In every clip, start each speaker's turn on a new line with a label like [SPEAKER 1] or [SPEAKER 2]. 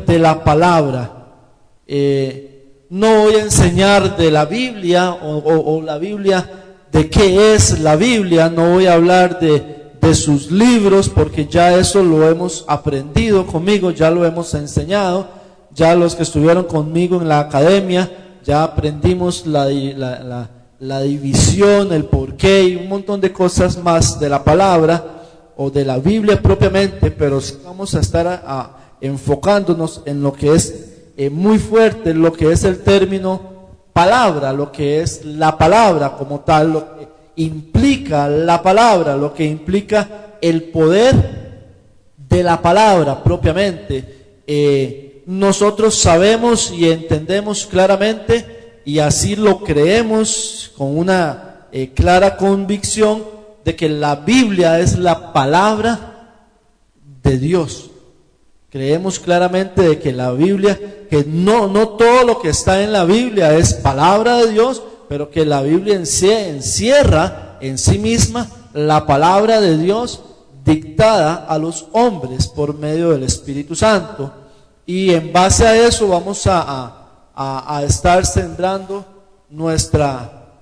[SPEAKER 1] de la palabra. No voy a enseñar de la Biblia o la Biblia, de qué es la Biblia. No voy a hablar de sus libros, porque ya eso lo hemos aprendido conmigo, ya lo hemos enseñado. Ya los que estuvieron conmigo en la academia, ya aprendimos la división, el porqué y un montón de cosas más de la palabra o de la Biblia propiamente, pero sí vamos a estar enfocándonos en lo que es muy fuerte, lo que es el término palabra, lo que es la palabra como tal, lo que implica la palabra, lo que implica el poder de la palabra propiamente. Nosotros sabemos y entendemos claramente, y así lo creemos con una clara convicción, de que la Biblia es la palabra de Dios. Creemos claramente de que la Biblia, que no todo lo que está en la Biblia es palabra de Dios, pero que la Biblia encierra en sí misma la palabra de Dios dictada a los hombres por medio del Espíritu Santo. Y en base a eso vamos a estar centrando nuestra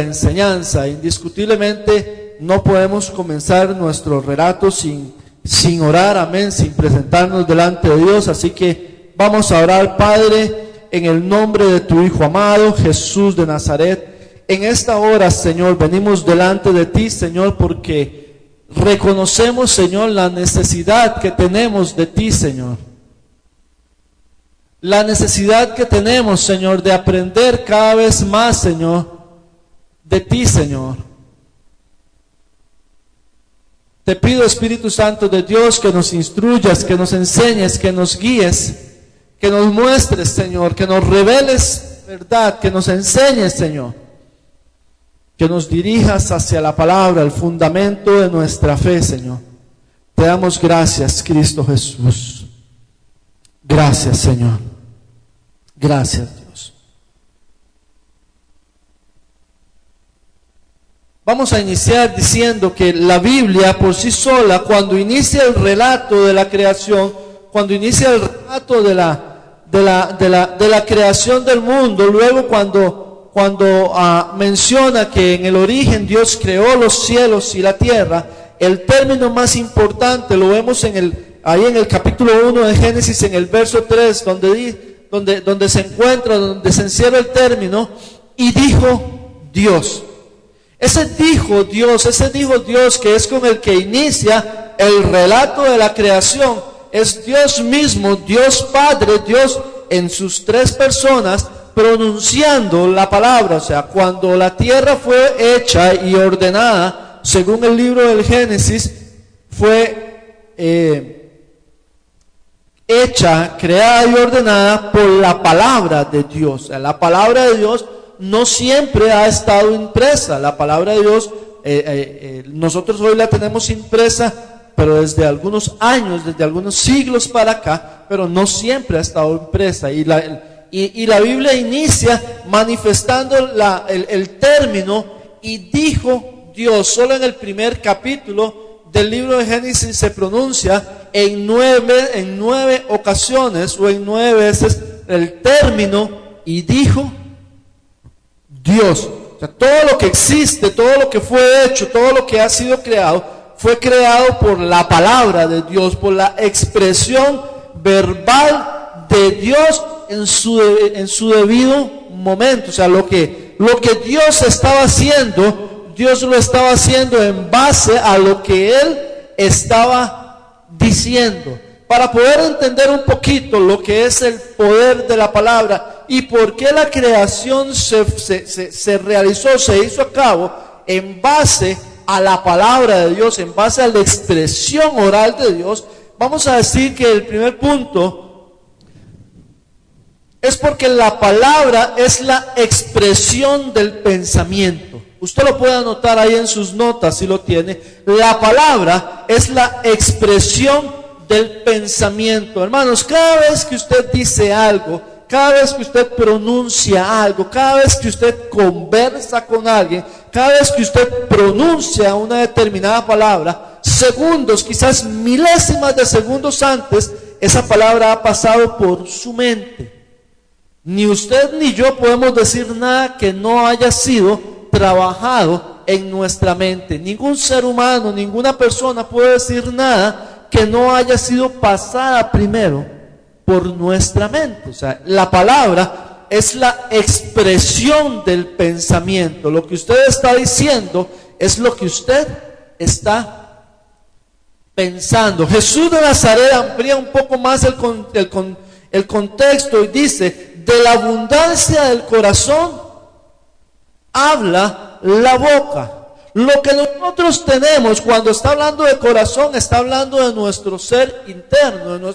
[SPEAKER 1] enseñanza. Indiscutiblemente no podemos comenzar nuestro relato sin orar, amén, sin presentarnos delante de Dios. Así que vamos a orar. Padre, en el nombre de tu Hijo amado, Jesús de Nazaret, en esta hora, Señor, venimos delante de ti, Señor, porque reconocemos, Señor, la necesidad que tenemos de ti, Señor. La necesidad que tenemos, Señor, de aprender cada vez más, Señor, de ti, Señor. Te pido, Espíritu Santo de Dios, que nos instruyas, que nos enseñes, que nos guíes, que nos muestres, Señor, que nos reveles verdad, que nos enseñes, Señor, que nos dirijas hacia la palabra, el fundamento de nuestra fe, Señor. Te damos gracias, Cristo Jesús. Gracias, Señor. Gracias, Dios. Vamos a iniciar diciendo que la Biblia por sí sola, cuando inicia el relato de la creación, cuando inicia el relato de la creación del mundo, luego cuando menciona que en el origen Dios creó los cielos y la tierra, el término más importante lo vemos ahí en el capítulo 1 de Génesis, en el verso 3, donde se encuentra, donde se encierra el término, y dijo Dios. Ese dijo Dios que es con el que inicia el relato de la creación, es Dios mismo, Dios Padre, Dios en sus tres personas, pronunciando la palabra. O sea, cuando la tierra fue hecha y ordenada, según el libro del Génesis, fue hecha, creada y ordenada por la palabra de Dios. O sea, la palabra de Dios no siempre ha estado impresa. La palabra de Dios, nosotros hoy la tenemos impresa, pero desde algunos años, desde algunos siglos para acá, pero no siempre ha estado impresa. Y la Biblia inicia manifestando el término, y dijo Dios. Solo en el primer capítulo del libro de Génesis se pronuncia en nueve ocasiones, o en 9 veces, el término, y dijo Dios. O sea, todo lo que existe, todo lo que fue hecho, todo lo que ha sido creado, fue creado por la palabra de Dios, por la expresión verbal de Dios en su debido momento. O sea, lo que Dios estaba haciendo, Dios lo estaba haciendo en base a lo que Él estaba diciendo. Para poder entender un poquito lo que es el poder de la palabra y por qué la creación se realizó, se hizo a cabo en base a la palabra de Dios, en base a la expresión oral de Dios, vamos a decir que el primer punto es porque la palabra es la expresión del pensamiento. Usted lo puede anotar ahí en sus notas si lo tiene. La palabra es la expresión del pensamiento. Hermanos, cada vez que usted dice algo, cada vez que usted pronuncia algo, cada vez que usted conversa con alguien, cada vez que usted pronuncia una determinada palabra, segundos, quizás milésimas de segundos antes, esa palabra ha pasado por su mente. Ni usted ni yo podemos decir nada que no haya sido trabajado en nuestra mente. Ningún ser humano, ninguna persona puede decir nada que no haya sido pasada primero por nuestra mente. O sea, la palabra es la expresión del pensamiento. Lo que usted está diciendo es lo que usted está pensando. Jesús de Nazaret amplía un poco más el contexto y dice: de la abundancia del corazón habla la boca. Lo que nosotros tenemos cuando está hablando de corazón, está hablando de nuestro ser interno, de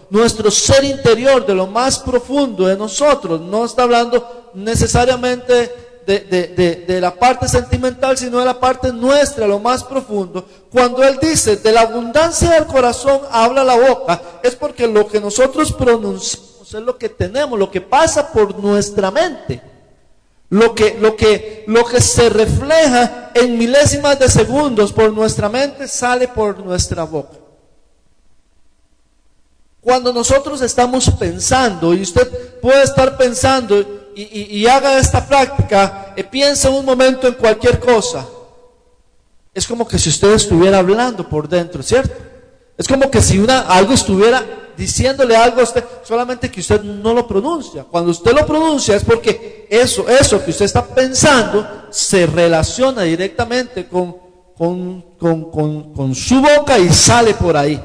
[SPEAKER 1] nuestro ser interior, de lo más profundo de nosotros. No está hablando necesariamente de la parte sentimental, sino de la parte nuestra, lo más profundo. Cuando Él dice, de la abundancia del corazón habla la boca, es porque lo que nosotros pronunciamos es lo que tenemos, lo que pasa por nuestra mente. Lo que se refleja en milésimas de segundos por nuestra mente sale por nuestra boca. Cuando nosotros estamos pensando, y usted puede estar pensando y haga esta práctica, piensa un momento en cualquier cosa, es como que si usted estuviera hablando por dentro, ¿cierto? Es como que si algo estuviera diciéndole algo a usted, solamente que usted no lo pronuncia. Cuando usted lo pronuncia es porque eso que usted está pensando se relaciona directamente con su boca y sale por ahí.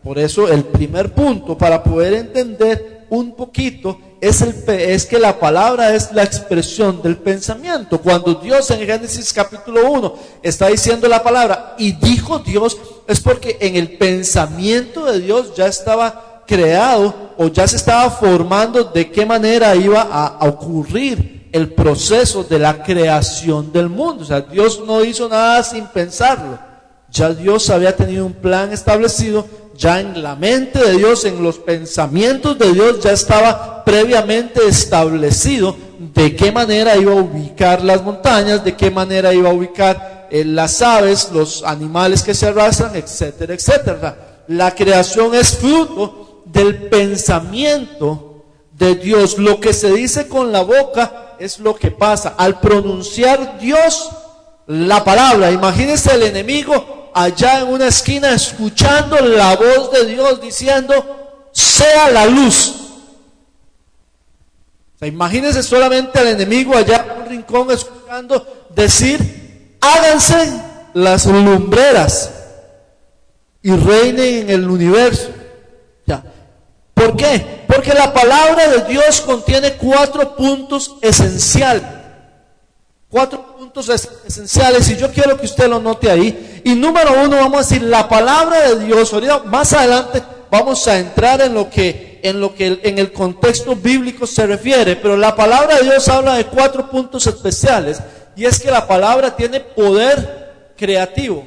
[SPEAKER 1] Por eso el primer punto para poder entender un poquito es que la palabra es la expresión del pensamiento. Cuando Dios en Génesis capítulo 1 está diciendo la palabra y dijo Dios, es porque en el pensamiento de Dios ya estaba creado o ya se estaba formando de qué manera iba a ocurrir el proceso de la creación del mundo. O sea, Dios no hizo nada sin pensarlo. Ya Dios había tenido un plan establecido, ya en la mente de Dios, en los pensamientos de Dios ya estaba previamente establecido de qué manera iba a ubicar las montañas, de qué manera iba a ubicar las aves, los animales que se arrastran, etcétera, etcétera. La creación es fruto del pensamiento de Dios. Lo que se dice con la boca es lo que pasa. Al pronunciar Dios la palabra, imagínese el enemigo allá en una esquina escuchando la voz de Dios diciendo, sea la luz. O sea, imagínese solamente al enemigo allá en un rincón escuchando decir, háganse las lumbreras y reinen en el universo. Ya. ¿Por qué? Porque la palabra de Dios contiene 4 puntos esenciales. 4 puntos esenciales, y yo quiero que usted lo note ahí. Y número 1, vamos a decir la palabra de Dios. Ahorita más adelante vamos a entrar en el contexto bíblico se refiere, pero la palabra de Dios habla de 4 puntos especiales, y es que la palabra tiene poder creativo.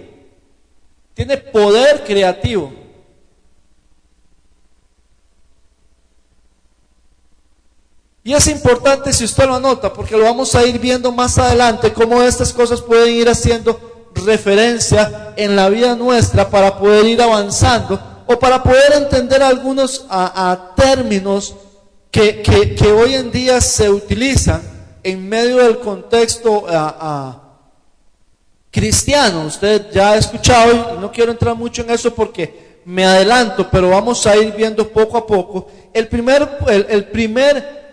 [SPEAKER 1] Tiene poder creativo. Y es importante si usted lo anota, porque lo vamos a ir viendo más adelante, cómo estas cosas pueden ir haciendo referencia en la vida nuestra para poder ir avanzando, o para poder entender algunos términos que hoy en día se utilizan en medio del contexto cristiano. Usted ya ha escuchado, y no quiero entrar mucho en eso porque me adelanto, pero vamos a ir viendo poco a poco. El primer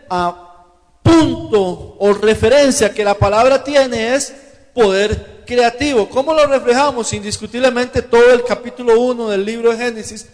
[SPEAKER 1] punto o referencia que la palabra tiene es poder creativo. ¿Cómo lo reflejamos? Indiscutiblemente todo el capítulo 1 del libro de Génesis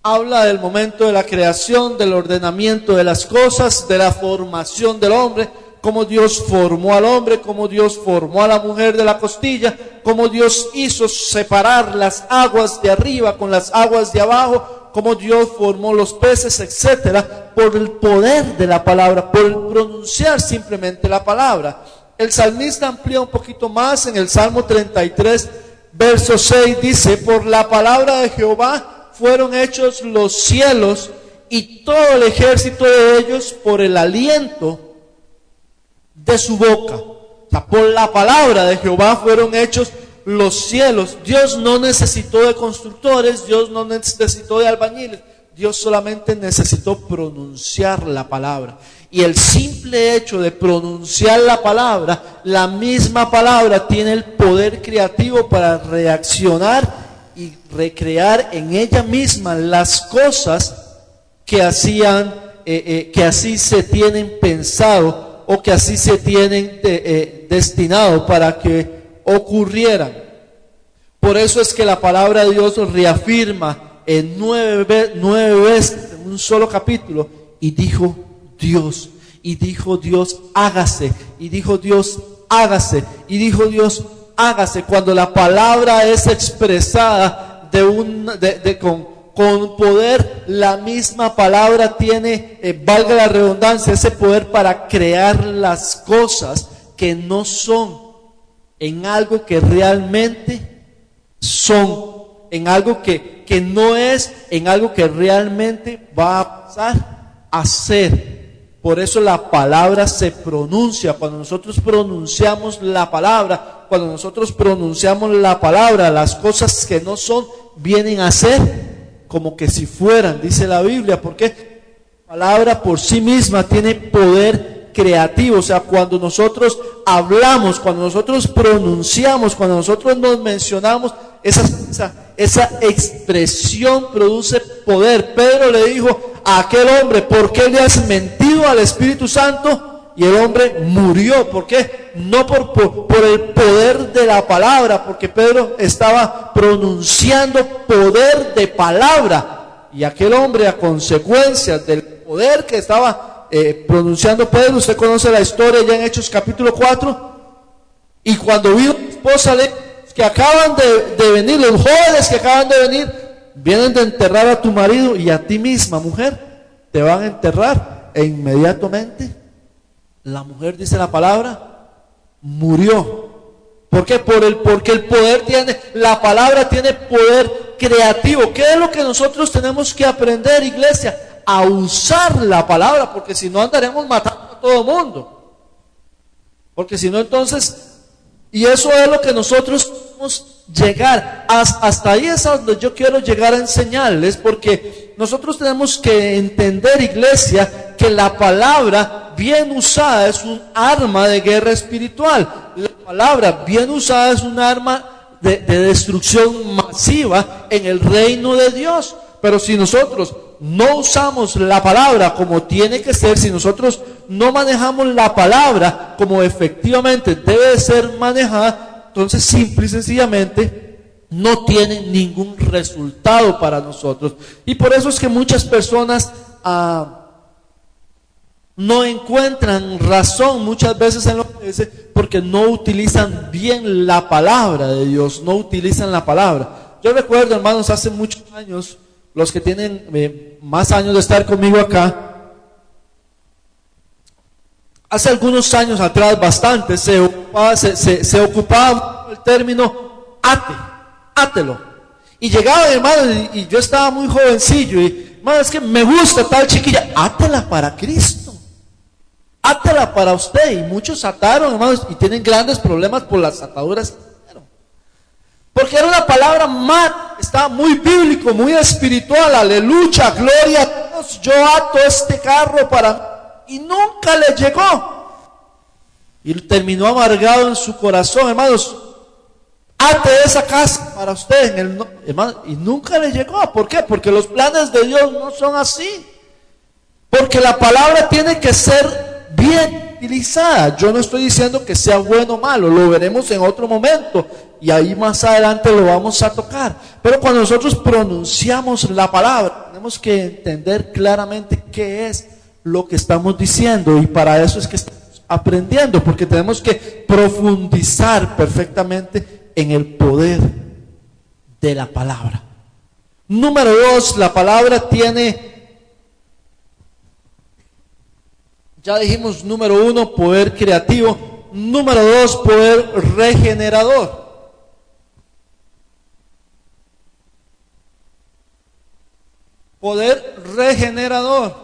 [SPEAKER 1] habla del momento de la creación, del ordenamiento de las cosas, de la formación del hombre, cómo Dios formó al hombre, cómo Dios formó a la mujer de la costilla, cómo Dios hizo separar las aguas de arriba con las aguas de abajo, cómo Dios formó los peces, etcétera, por el poder de la palabra, por el pronunciar simplemente la palabra. El salmista amplía un poquito más en el Salmo 33, verso 6, dice, por la palabra de Jehová fueron hechos los cielos y todo el ejército de ellos por el aliento de su boca. O sea, por la palabra de Jehová fueron hechos los cielos. Dios no necesitó de constructores, Dios no necesitó de albañiles, Dios solamente necesitó pronunciar la palabra. Y el simple hecho de pronunciar la palabra, la misma palabra tiene el poder creativo para reaccionar y recrear en ella misma las cosas que hacían, que así se tienen pensado o que así se tienen destinado para que ocurrieran. Por eso es que la palabra de Dios reafirma en 9 veces en un solo capítulo, y dijo Dios, y dijo Dios hágase, y dijo Dios hágase, y dijo Dios hágase. Cuando la palabra es expresada con poder, la misma palabra tiene, valga la redundancia, ese poder para crear las cosas que no son en algo que realmente son, en algo que no es, en algo que realmente va a pasar a ser. Por eso la palabra se pronuncia. Cuando nosotros pronunciamos la palabra, las cosas que no son vienen a ser como que si fueran, dice la Biblia. Porque la palabra por sí misma tiene poder creativo. O sea, cuando nosotros hablamos, cuando nosotros pronunciamos, cuando nosotros nos mencionamos, esa expresión produce poder. Pedro le dijo a aquel hombre: ¿por qué le has mentido al Espíritu Santo? Y el hombre murió. ¿Por qué? No por el poder de la palabra, porque Pedro estaba pronunciando poder de palabra. Y aquel hombre, a consecuencia del poder que estaba pronunciando Pedro, usted conoce la historia ya en Hechos capítulo 4, y cuando vino su esposa que acaban de venir, los jóvenes que acaban de venir, vienen de enterrar a tu marido, y a ti misma, mujer, te van a enterrar. E inmediatamente la mujer, dice la palabra, murió. ¿Por qué? Porque el poder tiene, la palabra tiene poder creativo. ¿Qué es lo que nosotros tenemos que aprender, iglesia? A usar la palabra, porque si no andaremos matando a todo el mundo. Porque si no, entonces... Y eso es lo que nosotros podemos llegar. Hasta ahí es a donde yo quiero llegar a enseñarles, porque nosotros tenemos que entender, iglesia, que la palabra bien usada es un arma de guerra espiritual. La palabra bien usada es un arma de destrucción masiva en el reino de Dios. Pero si nosotros no usamos la palabra como tiene que ser, si nosotros no manejamos la palabra como efectivamente debe ser manejada, entonces simple y sencillamente no tiene ningún resultado para nosotros. Y por eso es que muchas personas no encuentran razón muchas veces en lo que dice, porque no utilizan bien la palabra de Dios, no utilizan la palabra. Yo recuerdo, hermanos, hace muchos años, los que tienen más años de estar conmigo acá, hace algunos años atrás, bastante, se ocupaba el término átelo. Y llegaba, hermano, y yo estaba muy jovencillo, y hermano, es que me gusta tal chiquilla, átela para Cristo, átela para usted. Y muchos ataron, hermanos, y tienen grandes problemas por las ataduras. Porque era una palabra estaba muy bíblico, muy espiritual. Aleluya, gloria a Dios. Yo ato este carro para mí. Y nunca le llegó. Y terminó amargado en su corazón, hermanos. Ate esa casa para usted, hermano. Y nunca le llegó. ¿Por qué? Porque los planes de Dios no son así. Porque la palabra tiene que ser bien utilizada. Yo no estoy diciendo que sea bueno o malo. Lo veremos en otro momento. Y ahí más adelante lo vamos a tocar. Pero cuando nosotros pronunciamos la palabra, tenemos que entender claramente qué es lo que estamos diciendo. Y para eso es que estamos aprendiendo, porque tenemos que profundizar perfectamente en el poder de la palabra. Número 2, la palabra tiene, ya dijimos, número 1, poder creativo. Número 2, poder regenerador. Poder regenerador.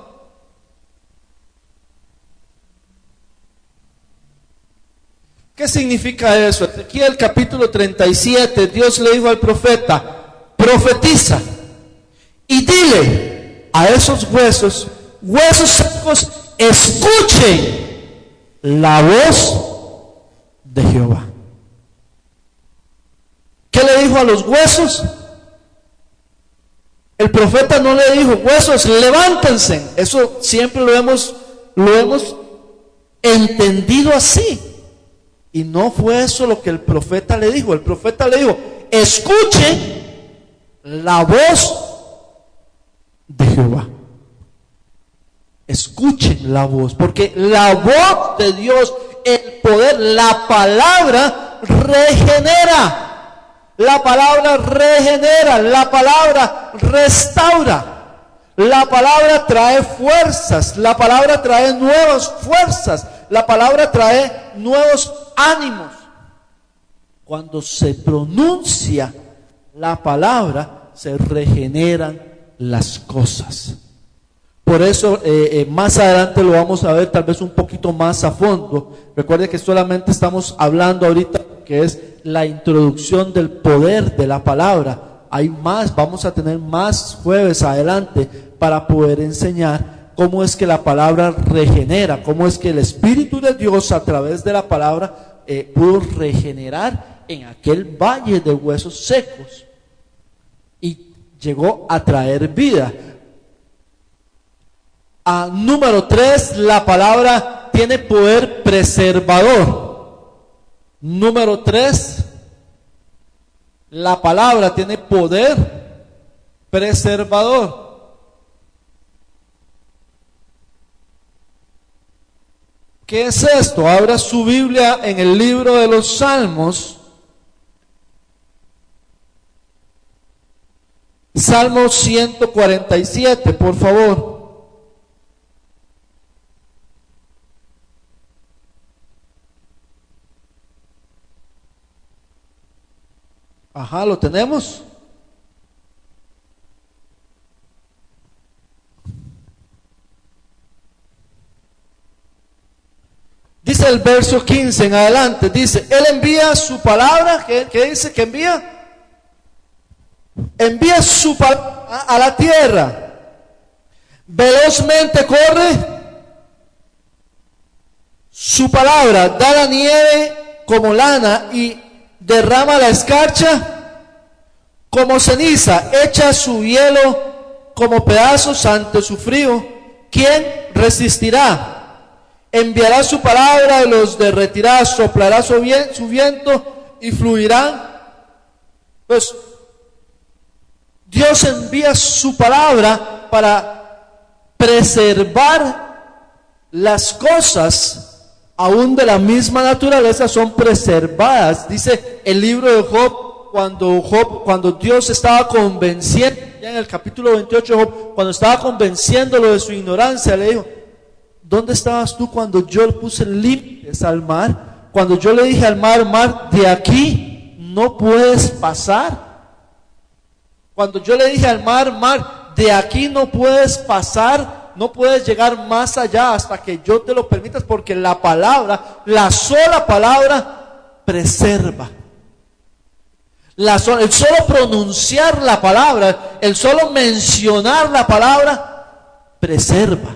[SPEAKER 1] ¿Qué significa eso? Aquí en el capítulo 37, Dios le dijo al profeta: profetiza y dile a esos huesos, huesos secos, escuchen la voz de Jehová. ¿Qué le dijo a los huesos? El profeta no le dijo, huesos, levántense. Eso siempre lo hemos entendido así. Y no fue eso lo que el profeta le dijo. El profeta le dijo, escuchen la voz de Jehová. Escuchen la voz, porque la voz de Dios, el poder, la palabra regenera. La palabra regenera, la palabra restaura, la palabra trae fuerzas, la palabra trae nuevas fuerzas, la palabra trae nuevos ánimos. Cuando se pronuncia la palabra, se regeneran las cosas. Por eso más adelante lo vamos a ver tal vez un poquito más a fondo. Recuerde que solamente estamos hablando ahorita que es la introducción del poder de la palabra. Hay más, vamos a tener más jueves adelante para poder enseñar cómo es que la palabra regenera, cómo es que el Espíritu de Dios a través de la palabra pudo regenerar en aquel valle de huesos secos y llegó a traer vida. Número 3, la palabra tiene poder preservador. Número 3, la palabra tiene poder preservador. ¿Qué es esto? Abra su Biblia en el libro de los Salmos. Salmo 147, por favor. Ajá, ¿lo tenemos? Dice el verso 15 en adelante, dice, Él envía su palabra, ¿qué dice que envía? Envía su palabra a la tierra, velozmente corre su palabra, da la nieve como lana y derrama la escarcha como ceniza, echa su hielo como pedazos ante su frío. ¿Quién resistirá? Enviará su palabra y los derretirá, soplará su viento y fluirán. Pues Dios envía su palabra para preservar las cosas aún de la misma naturaleza, son preservadas. Dice el libro de Job, cuando Dios estaba convenciendo, ya en el capítulo 28 de Job, cuando estaba convenciéndolo de su ignorancia, le dijo, ¿dónde estabas tú cuando yo le puse límites al mar? Cuando yo le dije al mar, mar, de aquí no puedes pasar. Cuando yo le dije al mar, mar, de aquí no puedes pasar, no puedes llegar más allá hasta que yo te lo permitas, porque la palabra, la sola palabra, preserva. El solo pronunciar la palabra, el solo mencionar la palabra, preserva.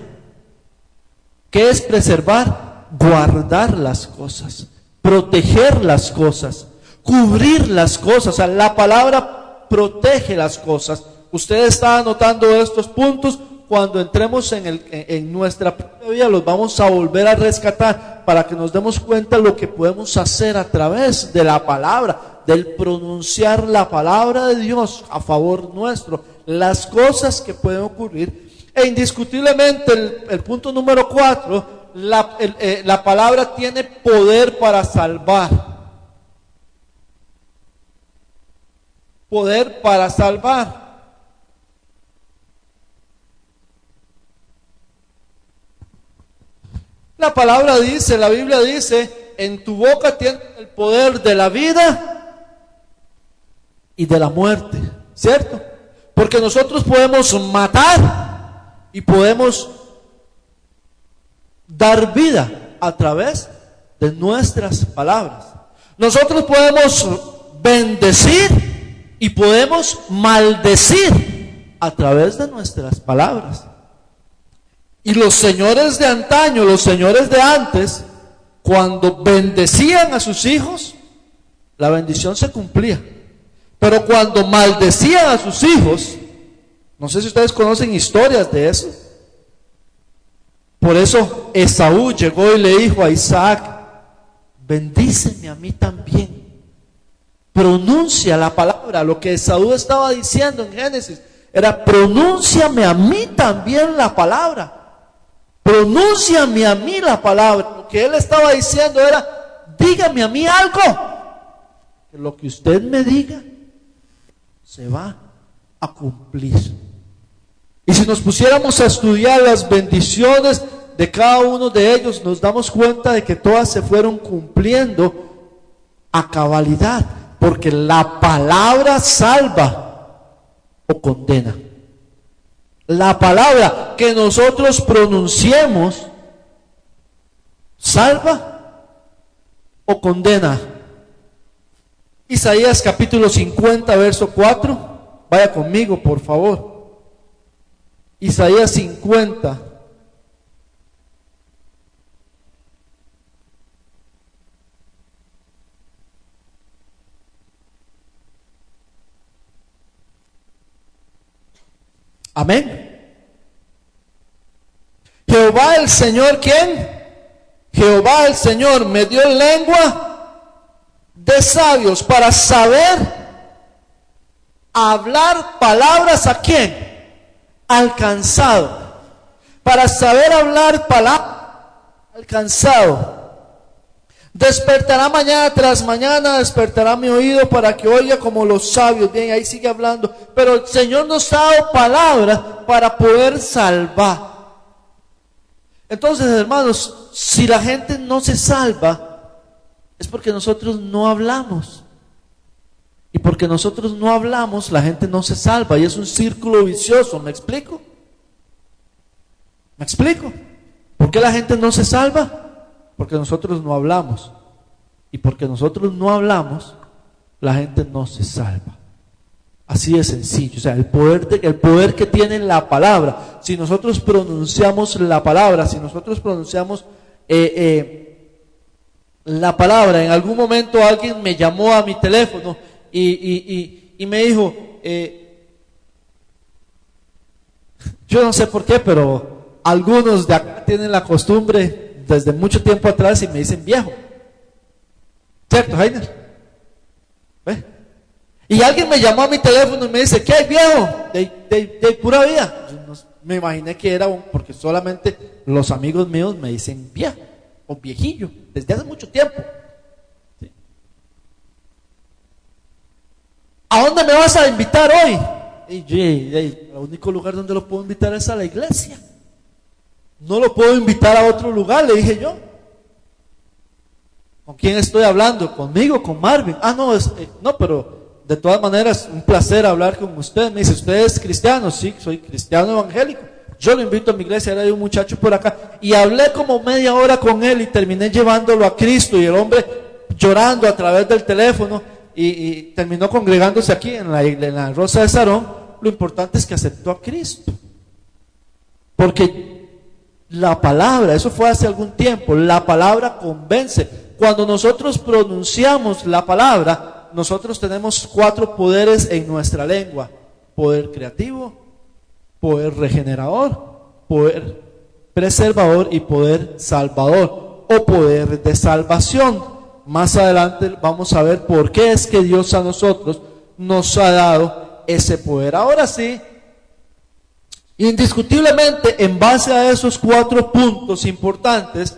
[SPEAKER 1] ¿Qué es preservar? Guardar las cosas, proteger las cosas, cubrir las cosas. O sea, la palabra protege las cosas. Usted está anotando estos puntos. Cuando entremos en nuestra vida, los vamos a volver a rescatar para que nos demos cuenta de lo que podemos hacer a través de la palabra, del pronunciar la palabra de Dios a favor nuestro, las cosas que pueden ocurrir. E indiscutiblemente el punto número 4, la palabra tiene poder para salvar. Poder para salvar. La palabra dice, la Biblia dice, en tu boca tienes el poder de la vida y de la muerte, ¿cierto? Porque nosotros podemos matar y podemos dar vida a través de nuestras palabras. Nosotros podemos bendecir y podemos maldecir a través de nuestras palabras. Y los señores de antaño, los señores de antes, cuando bendecían a sus hijos, la bendición se cumplía. Pero cuando maldecían a sus hijos, no sé si ustedes conocen historias de eso. Por eso Esaú llegó y le dijo a Isaac: bendíceme a mí también. Pronuncia la palabra. Lo que Esaú estaba diciendo en Génesis era: pronúnciame a mí también la palabra. Pronúnciame a mí la palabra. Lo que él estaba diciendo era: dígame a mí algo, que lo que usted me diga se va a cumplir. Y si nos pusiéramos a estudiar las bendiciones de cada uno de ellos, nos damos cuenta de que todas se fueron cumpliendo a cabalidad, porque la palabra salva o condena. La palabra que nosotros pronunciemos salva o condena. Isaías capítulo 50, verso 4. Vaya conmigo, por favor. Isaías 50. Amén. Jehová el Señor, ¿quién? Jehová el Señor me dio lengua de sabios para saber hablar palabras ¿a quién? Al cansado. Para saber hablar palabras al cansado. Despertará mañana tras mañana, despertará mi oído para que oiga como los sabios. Bien, ahí sigue hablando. Pero el Señor nos ha dado palabras para poder salvar. Entonces, hermanos, si la gente no se salva, es porque nosotros no hablamos. Y porque nosotros no hablamos, la gente no se salva. Y es un círculo vicioso. ¿Me explico? ¿Me explico? ¿Por qué la gente no se salva? Porque nosotros no hablamos. Y porque nosotros no hablamos, la gente no se salva. Así de sencillo. O sea, el poder que tiene la palabra. Si nosotros pronunciamos la palabra, si nosotros pronunciamos la palabra. En algún momento alguien me llamó a mi teléfono y me dijo, yo no sé por qué, pero algunos de acá tienen la costumbre desde mucho tiempo atrás y me dicen viejo. ¿Cierto, Heiner? ¿Ve? Y alguien me llamó a mi teléfono y me dice, ¿qué hay, viejo? De pura vida. Yo no, me imaginé que era porque solamente los amigos míos me dicen viejo o viejillo, desde hace mucho tiempo. ¿Sí? ¿A dónde me vas a invitar hoy? El único lugar donde lo puedo invitar es a la iglesia. No lo puedo invitar a otro lugar, le dije yo. ¿Con quién estoy hablando? ¿Conmigo? ¿Con Marvin? No, no, pero de todas maneras, un placer hablar con usted. Me dice, ¿usted es cristiano? Sí, soy cristiano evangélico. Yo lo invito a mi iglesia, era de un muchacho por acá. Y hablé como media hora con él y terminé llevándolo a Cristo. Y el hombre llorando a través del teléfono y terminó congregándose aquí en la Rosa de Sarón. Lo importante es que aceptó a Cristo. Porque la palabra, eso fue hace algún tiempo, la palabra convence. Cuando nosotros pronunciamos la palabra, nosotros tenemos 4 poderes en nuestra lengua: poder creativo, poder regenerador, poder preservador y poder salvador o poder de salvación. Más adelante vamos a ver por qué es que Dios a nosotros nos ha dado ese poder. Ahora sí, indiscutiblemente, en base a esos 4 puntos importantes,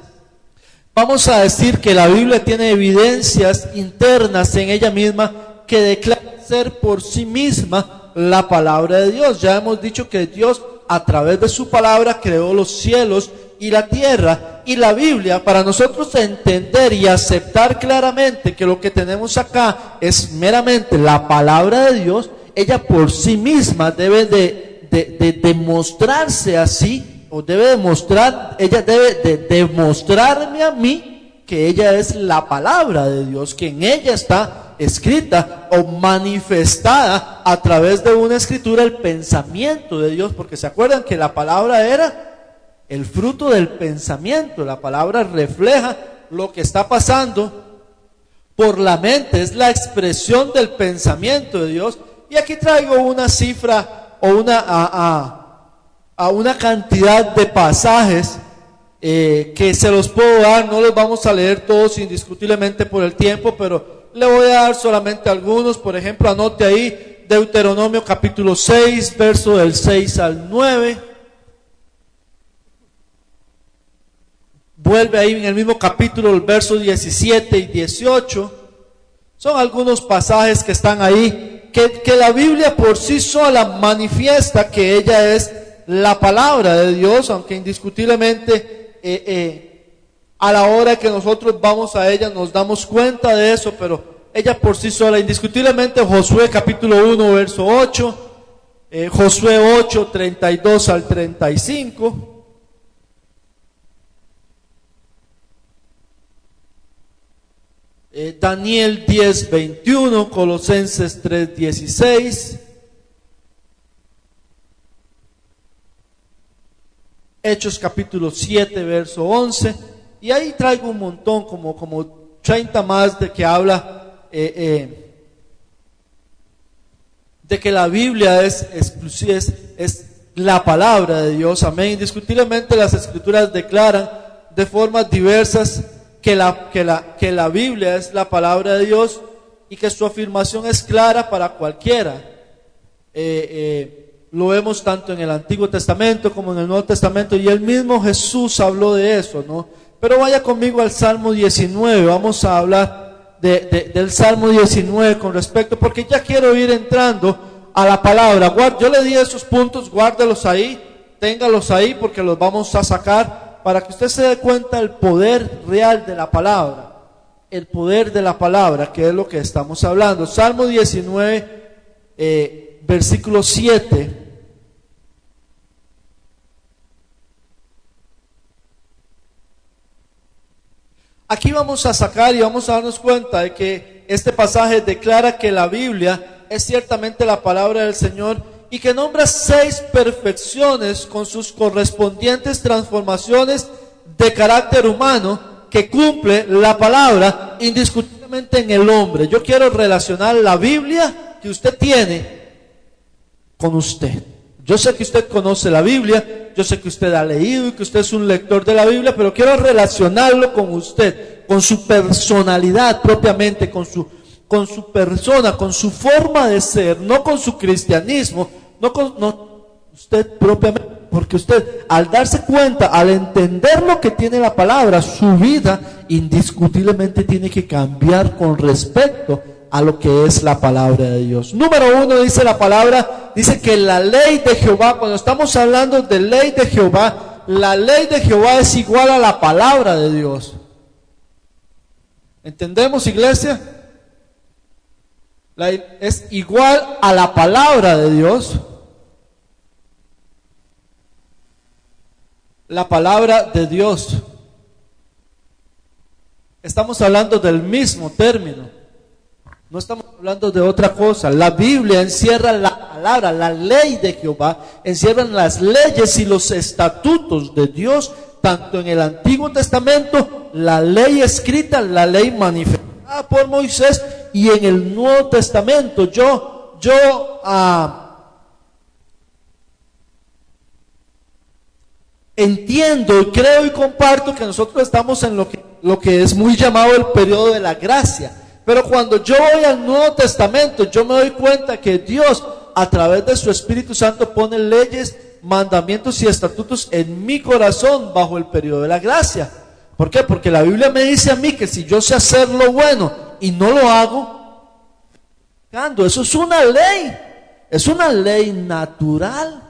[SPEAKER 1] vamos a decir que la Biblia tiene evidencias internas en ella misma que declaran ser por sí misma la palabra de Dios. Ya hemos dicho que Dios a través de su palabra creó los cielos y la tierra, y la Biblia, para nosotros entender y aceptar claramente que lo que tenemos acá es meramente la palabra de Dios, ella por sí misma debe de demostrarse así, o debe demostrar, ella debe de demostrarme a mí que ella es la palabra de Dios, que en ella está escrita o manifestada a través de una escritura el pensamiento de Dios, porque se acuerdan que la palabra era el fruto del pensamiento, la palabra refleja lo que está pasando por la mente, es la expresión del pensamiento de Dios. Y aquí traigo una cifra o una cantidad de pasajes que se los puedo dar. No los vamos a leer todos indiscutiblemente por el tiempo, pero le voy a dar solamente algunos. Por ejemplo, anote ahí Deuteronomio capítulo 6, verso del 6 al 9. Vuelve ahí en el mismo capítulo el verso 17 y 18. Son algunos pasajes que están ahí, que la Biblia por sí sola manifiesta que ella es la palabra de Dios, aunque indiscutiblemente a la hora que nosotros vamos a ella nos damos cuenta de eso, pero ella por sí sola, indiscutiblemente. Josué capítulo 1 verso 8, Josué 8, 32 al 35, Daniel 10, 21, Colosenses 3, 16, Hechos capítulo 7, verso 11, y ahí traigo un montón, como 30 más de que habla de que la Biblia es la palabra de Dios. Amén. Indiscutiblemente las escrituras declaran de formas diversas que la Biblia es la palabra de Dios y que su afirmación es clara para cualquiera. Lo vemos tanto en el Antiguo Testamento como en el Nuevo Testamento, y el mismo Jesús habló de eso, ¿no? Pero vaya conmigo al Salmo 19, vamos a hablar del Salmo 19 con respecto, porque ya quiero ir entrando a la palabra. Yo le di esos puntos, guárdelos ahí, téngalos ahí, porque los vamos a sacar para que usted se dé cuenta del poder real de la palabra, el poder de la palabra, que es lo que estamos hablando. Salmo 19, versículo 7. Aquí vamos a sacar y vamos a darnos cuenta de que este pasaje declara que la Biblia es ciertamente la palabra del Señor, y que nombra 6 perfecciones con sus correspondientes transformaciones de carácter humano que cumple la palabra indiscutiblemente en el hombre. Yo quiero relacionar la Biblia que usted tiene con usted. Yo sé que usted conoce la Biblia, yo sé que usted ha leído y que usted es un lector de la Biblia, pero quiero relacionarlo con usted, con su personalidad propiamente, con su persona, con su forma de ser, no con su cristianismo, usted propiamente, porque usted al darse cuenta, al entender lo que tiene la palabra, su vida indiscutiblemente tiene que cambiar con respecto a lo que es la palabra de Dios. Número 1, dice la palabra, dice que la ley de Jehová, cuando estamos hablando de ley de Jehová, la ley de Jehová es igual a la palabra de Dios. ¿Entendemos, iglesia? Es igual a la palabra de Dios. La palabra de Dios. Estamos hablando del mismo término. No estamos hablando de otra cosa. La Biblia encierra la palabra, la ley de Jehová, encierran las leyes y los estatutos de Dios, tanto en el Antiguo Testamento, la ley escrita, la ley manifestada por Moisés, y en el Nuevo Testamento. Yo entiendo y creo y comparto que nosotros estamos en lo que es muy llamado el periodo de la gracia. Pero cuando yo voy al Nuevo Testamento, yo me doy cuenta que Dios, a través de su Espíritu Santo, pone leyes, mandamientos y estatutos en mi corazón bajo el periodo de la gracia. ¿Por qué? Porque la Biblia me dice a mí que si yo sé hacer lo bueno y no lo hago, eso es una ley natural.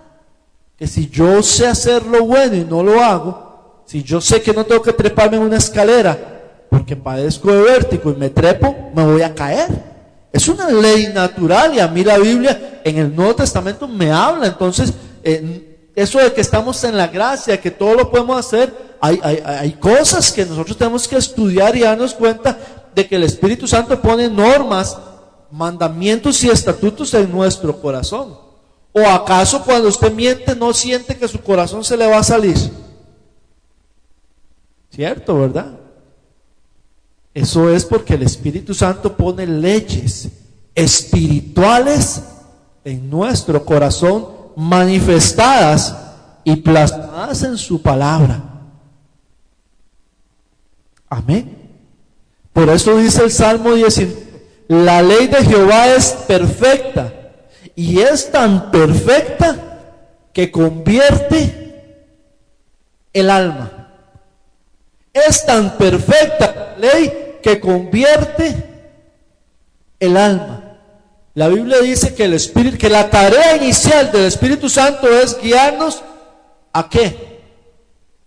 [SPEAKER 1] Que si yo sé hacer lo bueno y no lo hago, si yo sé que no tengo que treparme en una escalera porque padezco de vértigo y me trepo, me voy a caer. Es una ley natural, y a mí la Biblia en el Nuevo Testamento me habla. Entonces, eso de que estamos en la gracia, que todo lo podemos hacer, hay cosas que nosotros tenemos que estudiar y darnos cuenta de que el Espíritu Santo pone normas, mandamientos y estatutos en nuestro corazón. ¿O acaso cuando usted miente no siente que su corazón se le va a salir? ¿Cierto, verdad? Eso es porque el Espíritu Santo pone leyes espirituales en nuestro corazón, manifestadas y plasmadas en su palabra. Amén. Por eso dice el Salmo 19, la ley de Jehová es perfecta, y es tan perfecta que convierte el alma. Es tan perfecta la ley que convierte el alma. La Biblia dice que el Espíritu, que la tarea inicial del Espíritu Santo es guiarnos ¿a qué?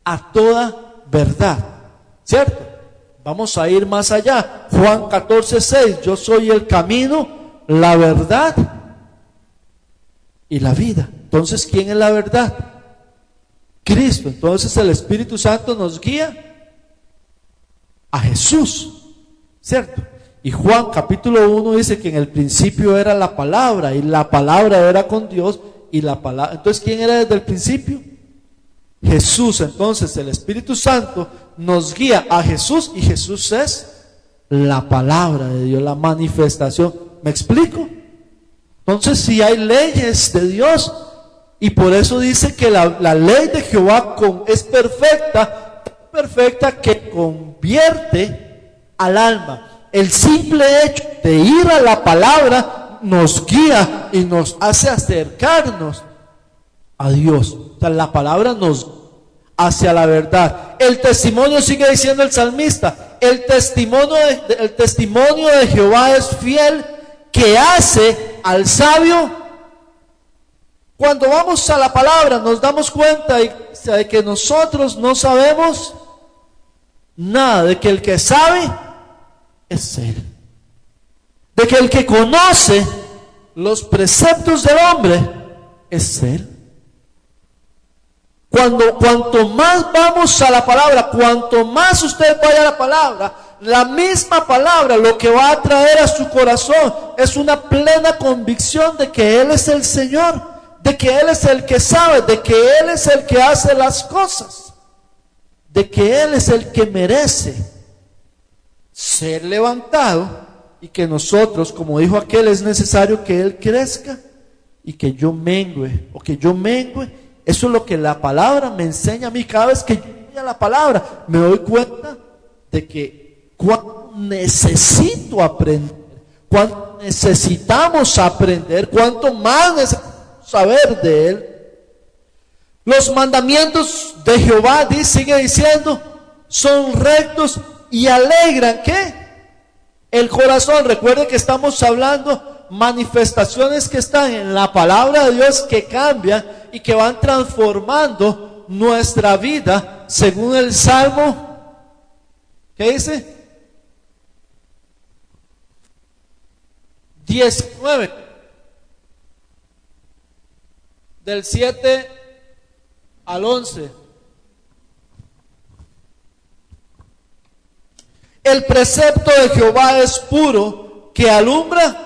[SPEAKER 1] A toda verdad, ¿cierto? Vamos a ir más allá. Juan 14:6, yo soy el camino, la verdad y la vida. Entonces, ¿quién es la verdad? Cristo. Entonces el Espíritu Santo nos guía a Jesús, ¿cierto? Y Juan capítulo 1 dice que en el principio era la palabra, y la palabra era con Dios, y la palabra. Entonces, ¿quién era desde el principio? Jesús. Entonces el Espíritu Santo nos guía a Jesús, y Jesús es la palabra de Dios, la manifestación. ¿Me explico? Entonces, si hay leyes de Dios, y por eso dice que la ley de Jehová es perfecta, perfecta que convierte al alma. El simple hecho de ir a la palabra nos guía y nos hace acercarnos a Dios. O sea, la palabra nos hacia la verdad. El testimonio, sigue diciendo el salmista, el testimonio de Jehová es fiel, que hace al sabio. Cuando vamos a la palabra nos damos cuenta de que nosotros no sabemos nada, de que el que sabe es Él, de que el que conoce los preceptos del hombre es Él. Cuanto más vamos a la palabra, cuanto más usted vaya a la palabra, la misma palabra lo que va a traer a su corazón es una plena convicción de que Él es el Señor, de que Él es el que sabe, de que Él es el que hace las cosas, de que Él es el que merece ser levantado, y que nosotros, como dijo aquel, es necesario que Él crezca y que yo mengüe, o que yo mengüe. Eso es lo que la palabra me enseña a mí. Cada vez que yo voy a la palabra me doy cuenta de que cuánto necesito aprender, cuánto necesitamos aprender, cuánto más necesitamos saber de Él. Los mandamientos de Jehová, sigue diciendo, son rectos y alegran, ¿qué? El corazón. Recuerde que estamos hablando manifestaciones que están en la palabra de Dios, que cambian y que van transformando nuestra vida, según el Salmo, ¿qué dice? 19, del 7 al 11. El precepto de Jehová es puro, que alumbra.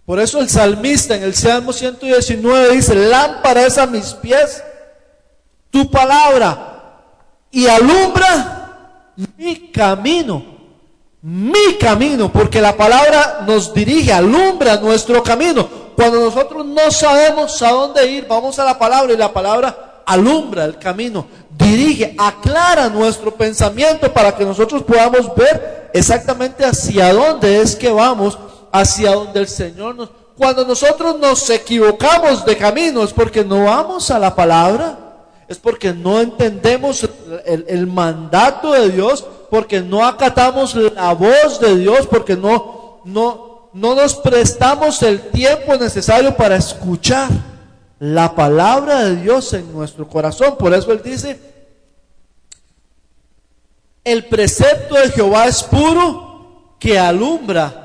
[SPEAKER 1] Por eso el salmista en el Salmo 119 dice, lámpara es a mis pies tu palabra, y alumbra mi camino, porque la palabra nos dirige, alumbra nuestro camino. Cuando nosotros no sabemos a dónde ir, vamos a la palabra, y la palabra alumbra el camino, dirige, aclara nuestro pensamiento para que nosotros podamos ver exactamente hacia dónde es que vamos, hacia donde el Señor nos. Cuando nosotros nos equivocamos de camino es porque no vamos a la palabra, es porque no entendemos el mandato de Dios, porque no acatamos la voz de Dios, porque no nos prestamos el tiempo necesario para escuchar la palabra de Dios en nuestro corazón. Por eso Él dice, el precepto de Jehová es puro, que alumbra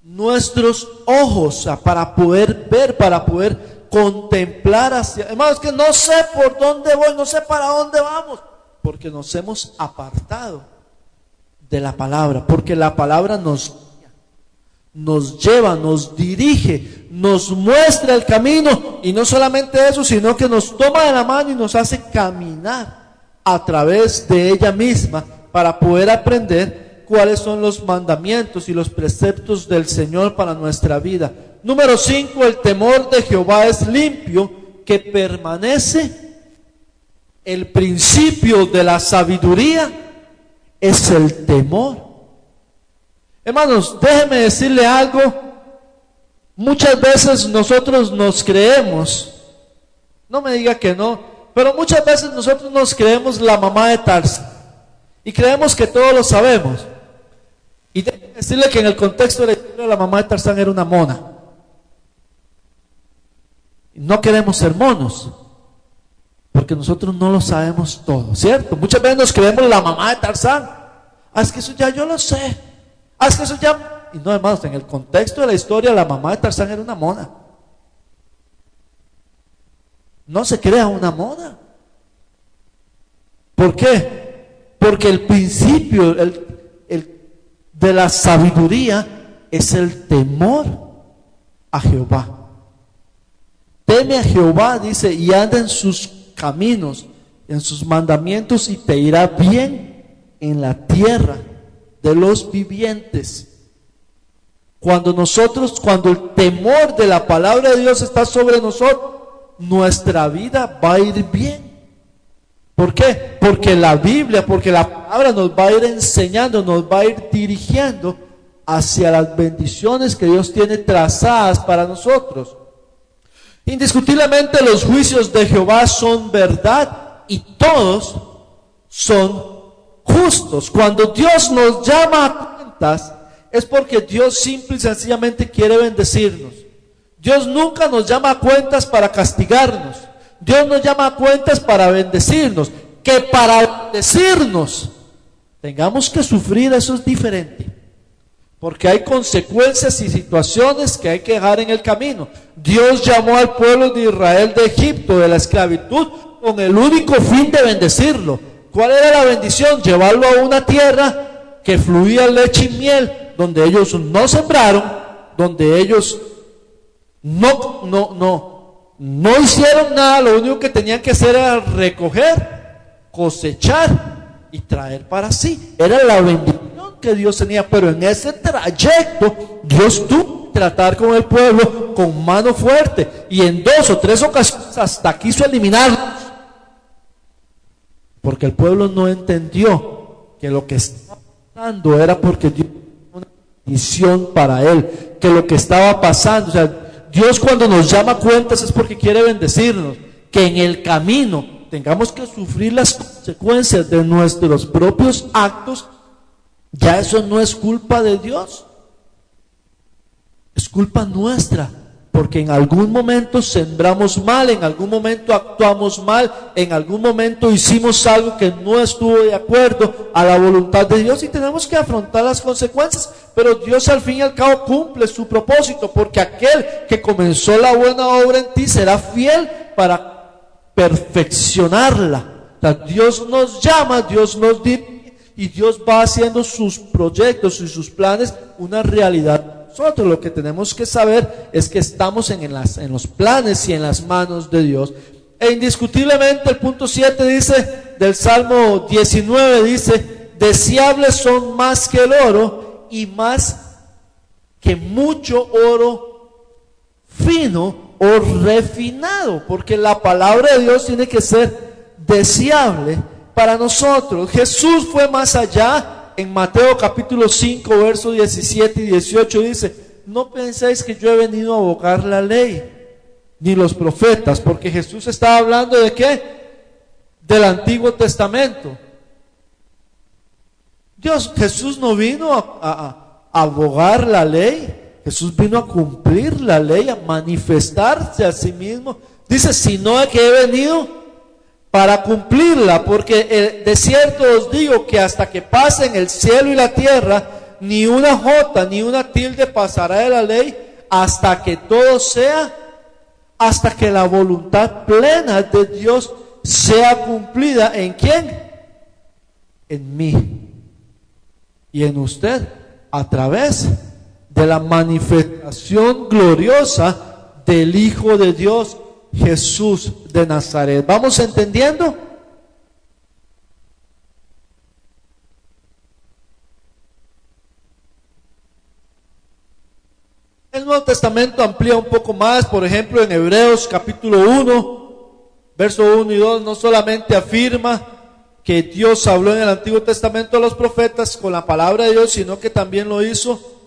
[SPEAKER 1] nuestros ojos, para poder ver, para poder contemplar hacia. Hermanos, que no sé por dónde voy, no sé para dónde vamos, porque nos hemos apartado de la palabra, porque la palabra nos lleva, nos dirige, nos muestra el camino, y no solamente eso, sino que nos toma de la mano y nos hace caminar a través de ella misma para poder aprender cuáles son los mandamientos y los preceptos del Señor para nuestra vida. Número 5, el temor de Jehová es limpio, que permanece. El principio de la sabiduría es el temor. Hermanos, déjenme decirle algo. Muchas veces nosotros nos creemos, no me diga que no, pero muchas veces nosotros nos creemos la mamá de Tarzán y creemos que todo lo sabemos. Y déjenme decirle que en el contexto de la historia, la mamá de Tarzán era una mona. No queremos ser monos, porque nosotros no lo sabemos todo, ¿cierto? Muchas veces nos creemos la mamá de Tarzán. Es que eso ya yo lo sé. Es que eso ya... Y no, hermanos, en el contexto de la historia, la mamá de Tarzán era una mona. No se crea una mona. ¿Por qué? Porque el principio de la sabiduría es el temor a Jehová. Teme a Jehová, dice, y anda en sus caminos, en sus mandamientos, y te irá bien en la tierra de los vivientes. Cuando el temor de la palabra de Dios está sobre nosotros, nuestra vida va a ir bien. ¿Por qué? Porque la Biblia, porque la palabra nos va a ir enseñando, nos va a ir dirigiendo hacia las bendiciones que Dios tiene trazadas para nosotros. Indiscutiblemente los juicios de Jehová son verdad y todos son justos. Cuando Dios nos llama a cuentas, es porque Dios simple y sencillamente quiere bendecirnos. Dios nunca nos llama a cuentas para castigarnos. Dios nos llama a cuentas para bendecirnos. Que para bendecirnos tengamos que sufrir, eso es diferente. Porque hay consecuencias y situaciones que hay que dejar en el camino. Dios llamó al pueblo de Israel de Egipto, de la esclavitud, con el único fin de bendecirlo. ¿Cuál era la bendición? Llevarlo a una tierra que fluía leche y miel, donde ellos no sembraron, donde ellos no hicieron nada. Lo único que tenían que hacer era recoger, cosechar y traer para sí. Era la bendición que Dios tenía, pero en ese trayecto Dios tuvo que tratar con el pueblo con mano fuerte, y en 2 o 3 ocasiones hasta quiso eliminarlos, porque el pueblo no entendió que lo que estaba pasando era porque Dios tenía una bendición para él, que lo que estaba pasando, o sea, Dios cuando nos llama a cuentas es porque quiere bendecirnos. Que en el camino tengamos que sufrir las consecuencias de nuestros propios actos, ya eso no es culpa de Dios, es culpa nuestra, porque en algún momento sembramos mal, en algún momento actuamos mal, en algún momento hicimos algo que no estuvo de acuerdo a la voluntad de Dios, y tenemos que afrontar las consecuencias. Pero Dios al fin y al cabo cumple su propósito, porque aquel que comenzó la buena obra en ti será fiel para perfeccionarla. O sea, Dios nos llama, Dios nos dirige, y Dios va haciendo sus proyectos y sus planes una realidad. Nosotros lo que tenemos que saber es que estamos en los planes y en las manos de Dios. E indiscutiblemente el punto 7 dice, del Salmo 19 dice, deseables son más que el oro y más que mucho oro fino o refinado, porque la palabra de Dios tiene que ser deseable para nosotros. Jesús fue más allá. En Mateo capítulo 5 versos 17 y 18 dice, no penséis que yo he venido a abogar la ley ni los profetas, porque Jesús estaba hablando de ¿qué? Del Antiguo Testamento. Jesús no vino a abogar la ley, Jesús vino a cumplir la ley, a manifestarse a sí mismo. Dice, sino que he venido para cumplirla, porque de cierto os digo que hasta que pasen el cielo y la tierra, ni una jota ni una tilde pasará de la ley, hasta que todo sea, hasta que la voluntad plena de Dios sea cumplida. ¿En quién? En mí. y en usted a través de la manifestación gloriosa del Hijo de Dios, Jesús de Nazaret. ¿Vamos entendiendo? El Nuevo Testamento amplía un poco más, por ejemplo, en Hebreos capítulo 1, verso 1 y 2, no solamente afirma que Dios habló en el Antiguo Testamento a los profetas con la palabra de Dios, sino que también lo hizo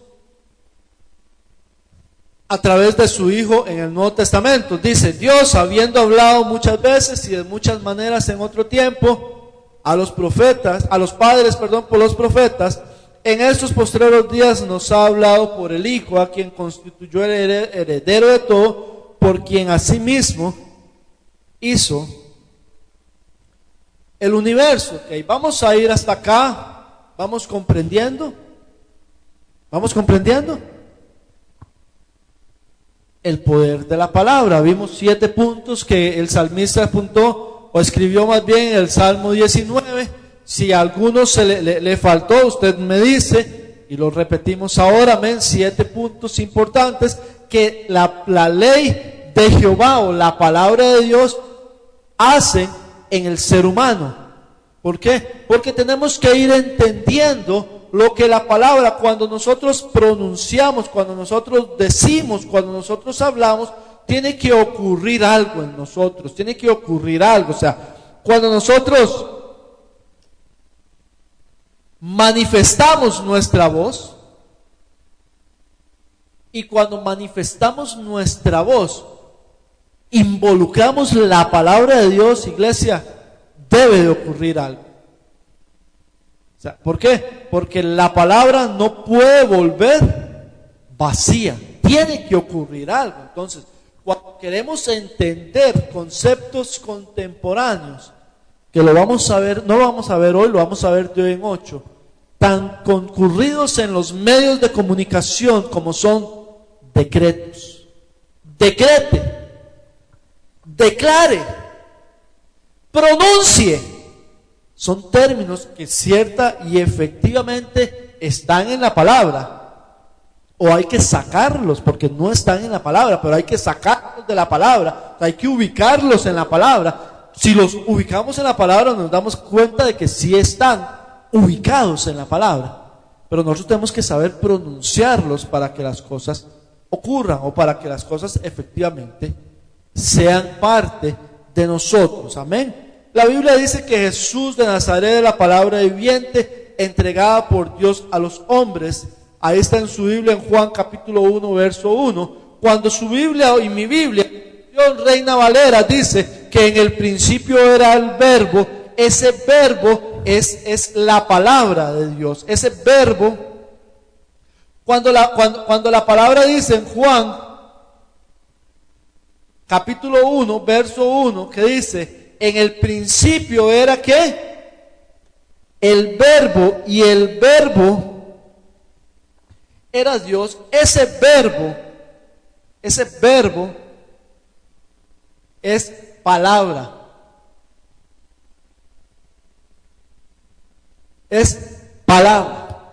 [SPEAKER 1] a través de su Hijo en el Nuevo Testamento. Dice: Dios, habiendo hablado muchas veces y de muchas maneras en otro tiempo a los profetas, a los padres, por los profetas, en estos postreros días nos ha hablado por el Hijo, a quien constituyó el heredero de todo, por quien asimismo hizo el universo. Okay, vamos a ir hasta acá. ¿Vamos comprendiendo? ¿Vamos comprendiendo? El poder de la palabra. Vimos 7 puntos que el salmista apuntó, o escribió más bien en el Salmo 19. Si a alguno le faltó, usted me dice, y lo repetimos ahora, amén. 7 puntos importantes que la ley de Jehová o la palabra de Dios hace en el ser humano. ¿Por qué? Porque tenemos que ir entendiendo lo que la palabra, cuando nosotros pronunciamos, cuando nosotros decimos, cuando nosotros hablamos, tiene que ocurrir algo en nosotros, tiene que ocurrir algo. O sea, cuando nosotros manifestamos nuestra voz, y cuando manifestamos nuestra voz, involucramos la palabra de Dios, iglesia, debe de ocurrir algo. O sea, ¿por qué? Porque la palabra no puede volver vacía, tiene que ocurrir algo. Entonces, cuando queremos entender conceptos contemporáneos, que lo vamos a ver, no lo vamos a ver hoy, lo vamos a ver de hoy en 8, tan concurridos en los medios de comunicación como son decretos, decrete, declare, pronuncie, son términos que cierta y efectivamente están en la palabra, o hay que sacarlos porque no están en la palabra, pero hay que sacarlos de la palabra, hay que ubicarlos en la palabra. Si los ubicamos en la palabra, nos damos cuenta de que sí están ubicados en la palabra, pero nosotros tenemos que saber pronunciarlos para que las cosas ocurran, o para que las cosas efectivamente sean parte de nosotros. Amén. La Biblia dice que Jesús de Nazaret es la palabra viviente entregada por Dios a los hombres. Ahí está en su Biblia, en Juan capítulo 1 verso 1. Cuando su Biblia y mi Biblia, Reina Valera, dice que en el principio era el verbo, ese verbo es la palabra de Dios. Ese verbo, cuando la palabra dice en Juan capítulo 1 verso 1, que dice: en el principio era ¿qué? El verbo, y el verbo era Dios. Ese verbo es palabra. Es palabra.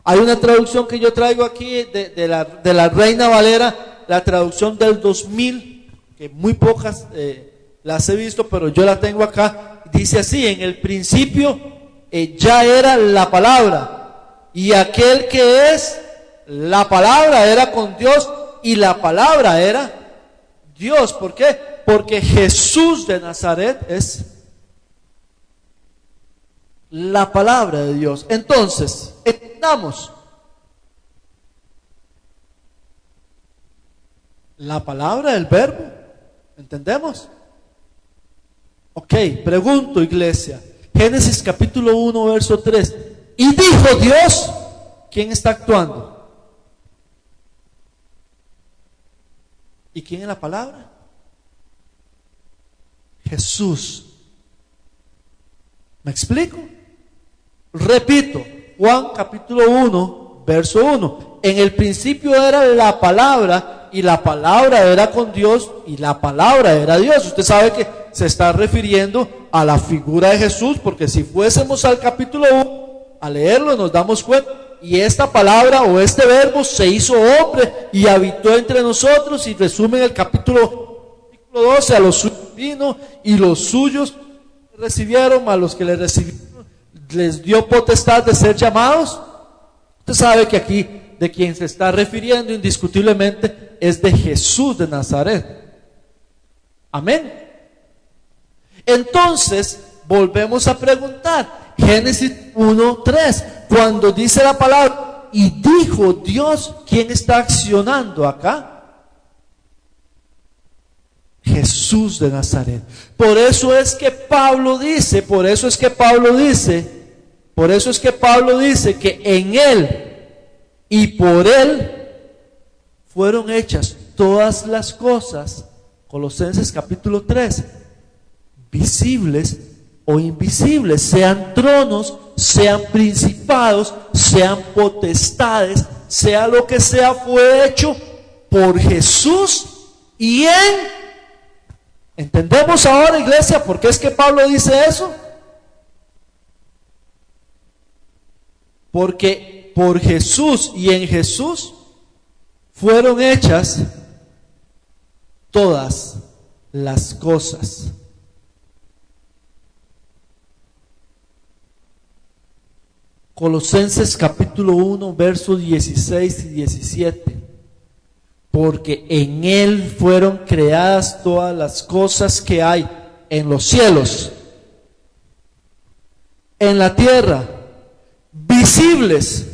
[SPEAKER 1] Hay una traducción que yo traigo aquí de la Reina Valera, la traducción del 2000, que muy pocas las he visto, pero yo la tengo acá. Dice así: en el principio ya era la palabra, y aquel que es la palabra era con Dios, y la palabra era Dios. ¿Por qué? Porque Jesús de Nazaret es la palabra de Dios. Entonces, entendamos, la palabra del verbo, ¿entendemos? Ok, pregunto, iglesia, Génesis capítulo 1 verso 3, y dijo Dios, ¿quién está actuando? ¿Y quién es la palabra? Jesús. ¿Me explico? Repito, Juan capítulo 1 verso 1, en el principio era la palabra, y la palabra era con Dios, y la palabra era Dios. Usted sabe que se está refiriendo a la figura de Jesús, porque si fuésemos al capítulo 1, al leerlo nos damos cuenta, y esta palabra o este verbo se hizo hombre y habitó entre nosotros, y resume en el capítulo 12, a los suyos vino y los suyos recibieron, a los que le recibieron les dio potestad de ser llamados. Usted sabe que aquí de quien se está refiriendo indiscutiblemente es de Jesús de Nazaret. Amén. Entonces volvemos a preguntar, Génesis 1:3, cuando dice la palabra y dijo Dios, ¿quién está accionando acá? Jesús de Nazaret. Por eso es que Pablo dice que en Él y por Él fueron hechas todas las cosas, Colosenses capítulo 3, visibles o invisibles, sean tronos, sean principados, sean potestades, sea lo que sea, fue hecho por Jesús y en... ¿Entendemos ahora, iglesia, por qué es que Pablo dice eso? Porque por Jesús y en Jesús fueron hechas todas las cosas. Colosenses capítulo 1, versos 16 y 17. Porque en Él fueron creadas todas las cosas que hay en los cielos, en la tierra, visibles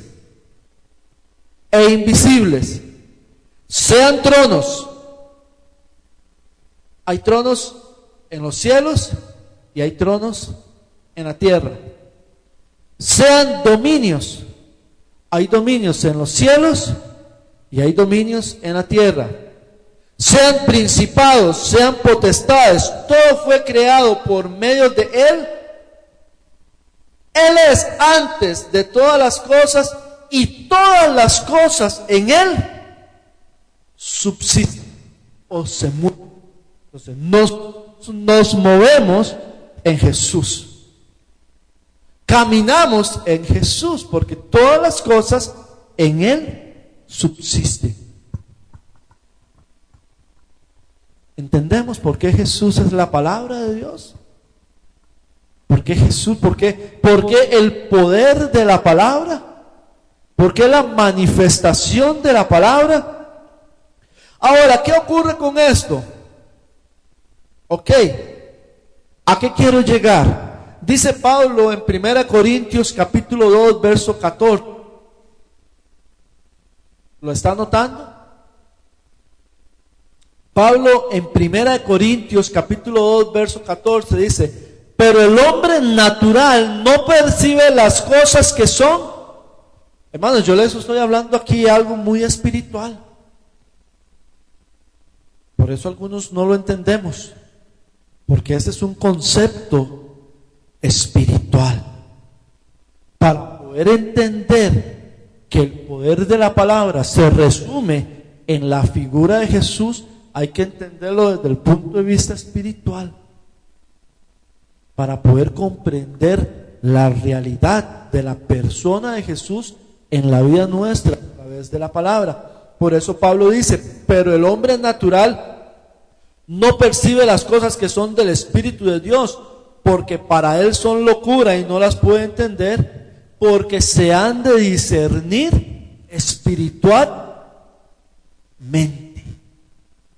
[SPEAKER 1] e invisibles, sean tronos. Hay tronos en los cielos y hay tronos en la tierra. Sean dominios, hay dominios en los cielos y hay dominios en la tierra. Sean principados, sean potestades, todo fue creado por medio de Él. Él es antes de todas las cosas y todas las cosas en Él subsisten o se mueven. Entonces nos movemos en Jesús. Caminamos en Jesús porque todas las cosas en Él subsisten. ¿Entendemos por qué Jesús es la palabra de Dios? ¿Por qué Jesús? ¿Por qué el poder de la palabra? ¿Por qué la manifestación de la palabra? Ahora, ¿qué ocurre con esto? Ok, ¿a qué quiero llegar? Dice Pablo en 1 Corintios capítulo 2, verso 14. ¿Lo está notando? Pablo en 1 Corintios capítulo 2, verso 14 dice: pero el hombre natural no percibe las cosas que son. Hermanos, yo les estoy hablando aquí algo muy espiritual. Por eso algunos no lo entendemos, porque ese es un concepto espiritual. Para poder entender que el poder de la palabra se resume en la figura de Jesús, hay que entenderlo desde el punto de vista espiritual, para poder comprender la realidad de la persona de Jesús en la vida nuestra a través de la palabra. Por eso Pablo dice: pero el hombre natural no percibe las cosas que son del Espíritu de Dios, porque para él son locura y no las puede entender, porque se han de discernir espiritualmente.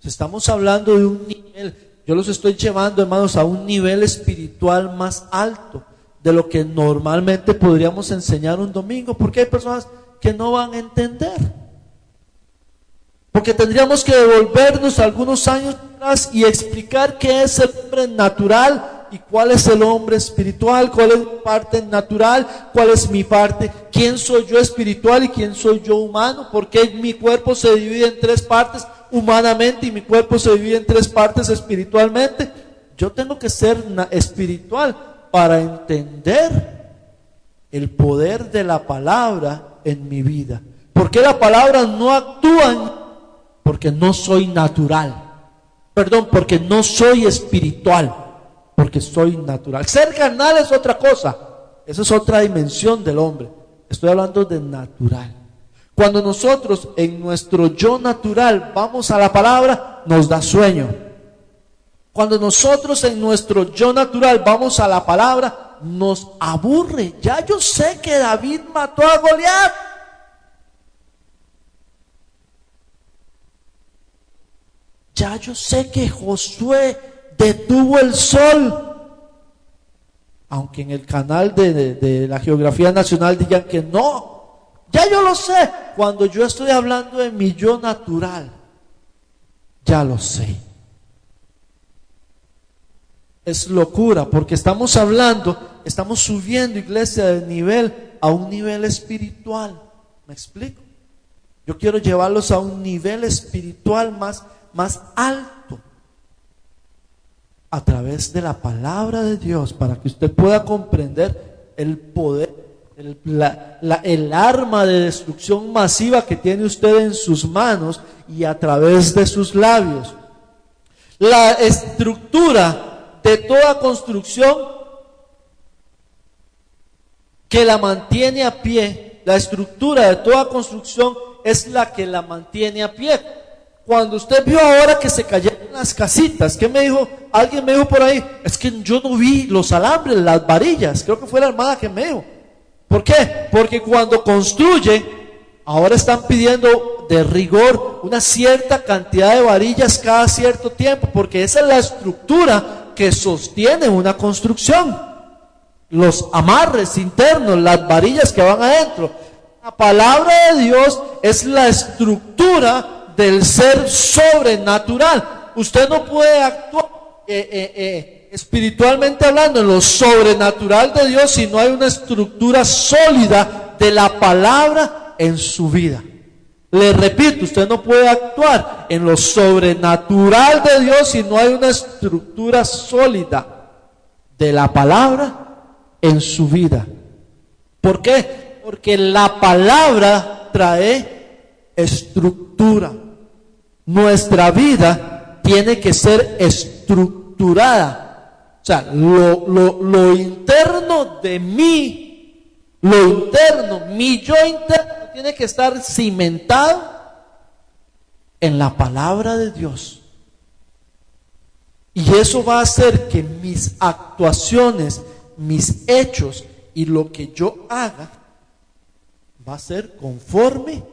[SPEAKER 1] Estamos hablando de un nivel, yo los estoy llevando, hermanos, a un nivel espiritual más alto de lo que normalmente podríamos enseñar un domingo, porque hay personas que no van a entender. Porque tendríamos que devolvernos algunos años atrás y explicar qué es el hombre natural y cuál es el hombre espiritual, cuál es mi parte natural, cuál es mi parte, quién soy yo espiritual y quién soy yo humano, porque mi cuerpo se divide en tres partes humanamente y mi cuerpo se divide en tres partes espiritualmente. Yo tengo que ser espiritual para entender el poder de la palabra en mi vida. ¿Por qué la palabra no actúa en mí? Porque no soy natural. Perdón, porque no soy espiritual, porque soy natural. Ser carnal es otra cosa. Esa es otra dimensión del hombre. Estoy hablando de natural. Cuando nosotros en nuestro yo natural vamos a la palabra, nos da sueño. Cuando nosotros en nuestro yo natural vamos a la palabra, nos aburre. Ya yo sé que David mató a Goliat. Ya yo sé que Josué detuvo el sol. Aunque en el canal de la Geografía Nacional digan que no. Ya yo lo sé. Cuando yo estoy hablando de mi yo natural, ya lo sé. Es locura, porque estamos hablando, estamos subiendo, iglesia, de nivel a un nivel espiritual. ¿Me explico? Yo quiero llevarlos a un nivel espiritual más alto, a través de la palabra de Dios, para que usted pueda comprender el poder, el arma de destrucción masiva que tiene usted en sus manos y a través de sus labios. La estructura de toda construcción que la mantiene a pie, la estructura de toda construcción es la que la mantiene a pie. Cuando usted vio ahora que se cayeron las casitas, ¿qué me dijo? Alguien me dijo por ahí, es que yo no vi los alambres, las varillas. Creo que fue la hermana que me dijo. ¿Por qué? Porque cuando construyen, ahora están pidiendo de rigor una cierta cantidad de varillas cada cierto tiempo, porque esa es la estructura que sostiene una construcción. Los amarres internos, las varillas que van adentro. La palabra de Dios es la estructura del ser sobrenatural. Usted no puede actuar espiritualmente hablando en lo sobrenatural de Dios si no hay una estructura sólida de la palabra en su vida. Le repito, usted no puede actuar en lo sobrenatural de Dios si no hay una estructura sólida de la palabra en su vida. ¿Por qué? Porque la palabra trae estructura. Nuestra vida tiene que ser estructurada. O sea, lo interno de mí, lo interno, mi yo interno tiene que estar cimentado en la palabra de Dios. Y eso va a hacer que mis actuaciones, mis hechos y lo que yo haga va a ser conforme.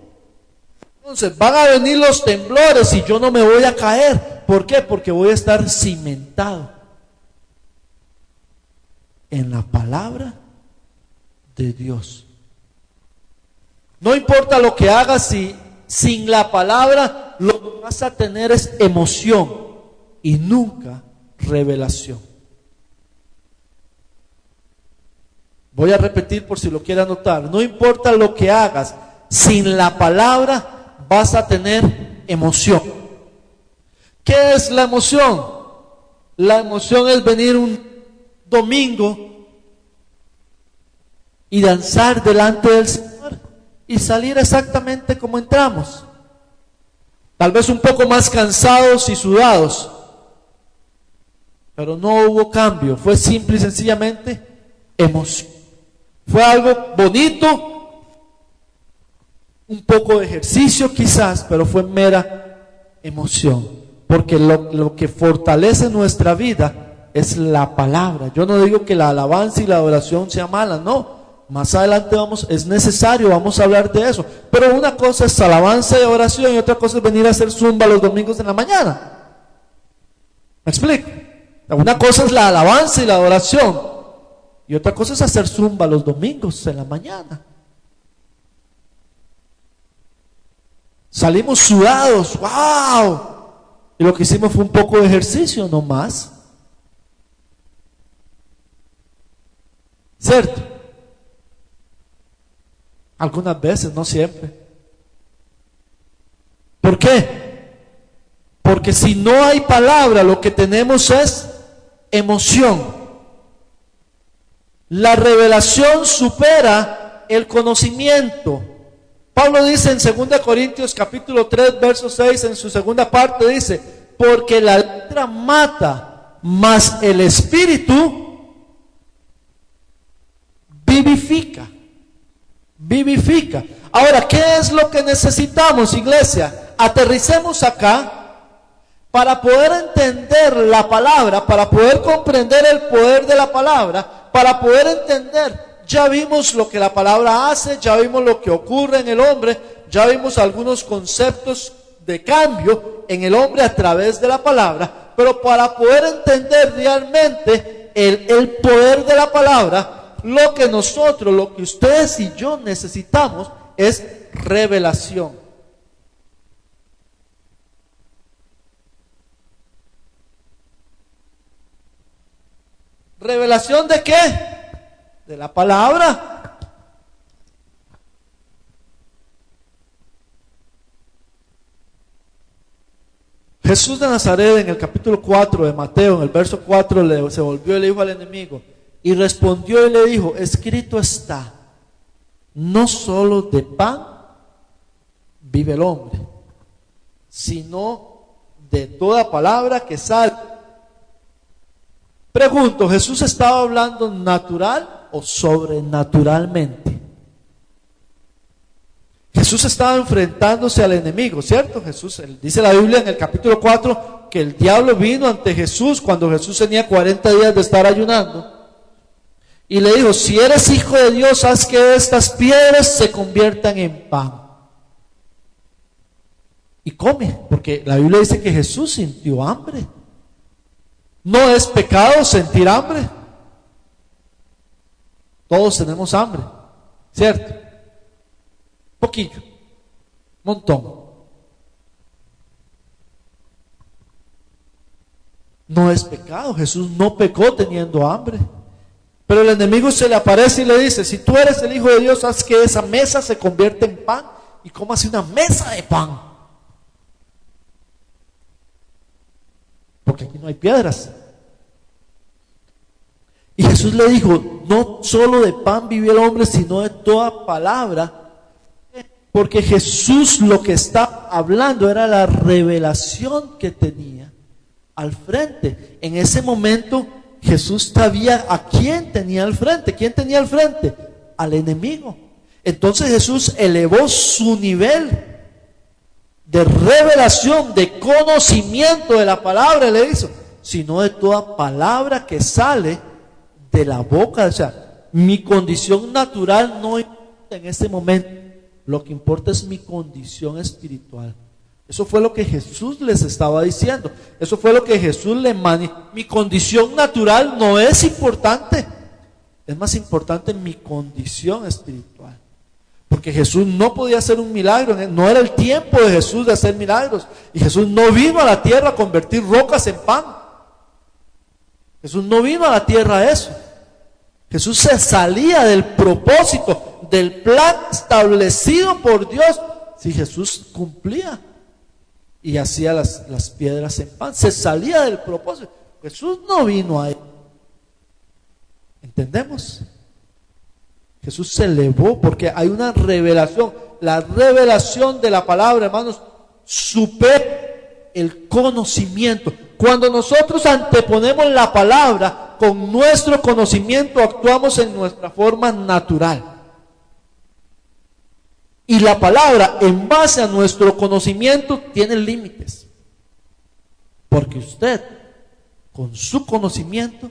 [SPEAKER 1] Entonces van a venir los temblores y yo no me voy a caer. ¿Por qué? Porque voy a estar cimentado en la palabra de Dios. No importa lo que hagas, si sin la palabra lo que vas a tener es emoción y nunca revelación. Voy a repetir por si lo quiere anotar. No importa lo que hagas, sin la palabra vas a tener emoción. ¿Qué es la emoción? La emoción es venir un domingo y danzar delante del Señor y salir exactamente como entramos. Tal vez un poco más cansados y sudados, pero no hubo cambio. Fue simple y sencillamente emoción. Fue algo bonito, un poco de ejercicio quizás, pero fue mera emoción, porque lo que fortalece nuestra vida es la palabra. Yo no digo que la alabanza y la adoración sea mala, no, más adelante es necesario, vamos a hablar de eso, pero una cosa es alabanza y oración y otra cosa es venir a hacer zumba los domingos en la mañana. ¿Me explico? Una cosa es la alabanza y la adoración y otra cosa es hacer zumba los domingos en la mañana. Salimos sudados, wow, y lo que hicimos fue un poco de ejercicio, no más. ¿Cierto? Algunas veces, no siempre. ¿Por qué? Porque si no hay palabra, lo que tenemos es emoción. La revelación supera el conocimiento. Pablo dice en 2 Corintios capítulo 3 verso 6, en su segunda parte dice, porque la letra mata, mas el espíritu vivifica. Vivifica. Ahora, ¿qué es lo que necesitamos, iglesia? Aterricemos acá para poder entender la palabra, para poder comprender el poder de la palabra, para poder entender. Ya vimos lo que la palabra hace, ya vimos lo que ocurre en el hombre, ya vimos algunos conceptos de cambio en el hombre a través de la palabra, pero para poder entender realmente el poder de la palabra, lo que ustedes y yo necesitamos es revelación. ¿Revelación de qué? De la palabra. Jesús de Nazaret, en el capítulo 4 de Mateo, en el verso 4, se volvió y le dijo al enemigo, y respondió y le dijo, escrito está, no solo de pan vive el hombre, sino de toda palabra que sale. Pregunto, ¿Jesús estaba hablando natural o sobrenaturalmente? Jesús estaba enfrentándose al enemigo, ¿cierto? Jesús, dice la Biblia en el capítulo 4 que el diablo vino ante Jesús cuando Jesús tenía 40 días de estar ayunando y le dijo, si eres hijo de Dios, haz que estas piedras se conviertan en pan. Y come, porque la Biblia dice que Jesús sintió hambre. No es pecado sentir hambre. Todos tenemos hambre, ¿cierto? Poquillo, montón. No es pecado, Jesús no pecó teniendo hambre. Pero el enemigo se le aparece y le dice, si tú eres el Hijo de Dios, haz que esa mesa se convierta en pan. ¿Y cómo hace una mesa de pan? Porque aquí no hay piedras. Y Jesús le dijo, no solo de pan vive el hombre, sino de toda palabra. Porque Jesús lo que está hablando era la revelación que tenía al frente. En ese momento Jesús sabía a quién tenía al frente. ¿Quién tenía al frente? Al enemigo. Entonces Jesús elevó su nivel de revelación, de conocimiento de la palabra, le hizo, sino de toda palabra que sale de la boca. O sea, mi condición natural no importa en este momento, lo que importa es mi condición espiritual. Eso fue lo que Jesús les estaba diciendo, eso fue lo que Jesús le manifestó. Mi condición natural no es importante, es más importante mi condición espiritual. Porque Jesús no podía hacer un milagro, no era el tiempo de Jesús de hacer milagros. Y Jesús no vino a la tierra a convertir rocas en pan. Jesús no vino a la tierra a eso. Jesús se salía del propósito, del plan establecido por Dios. Si Jesús cumplía y hacía las piedras en pan, se salía del propósito. Jesús no vino a él. ¿Entendemos? Jesús se elevó porque hay una revelación. La revelación de la palabra, hermanos, supera el conocimiento. Cuando nosotros anteponemos la palabra con nuestro conocimiento, actuamos en nuestra forma natural. Y la palabra, en base a nuestro conocimiento, tiene límites. Porque usted, con su conocimiento,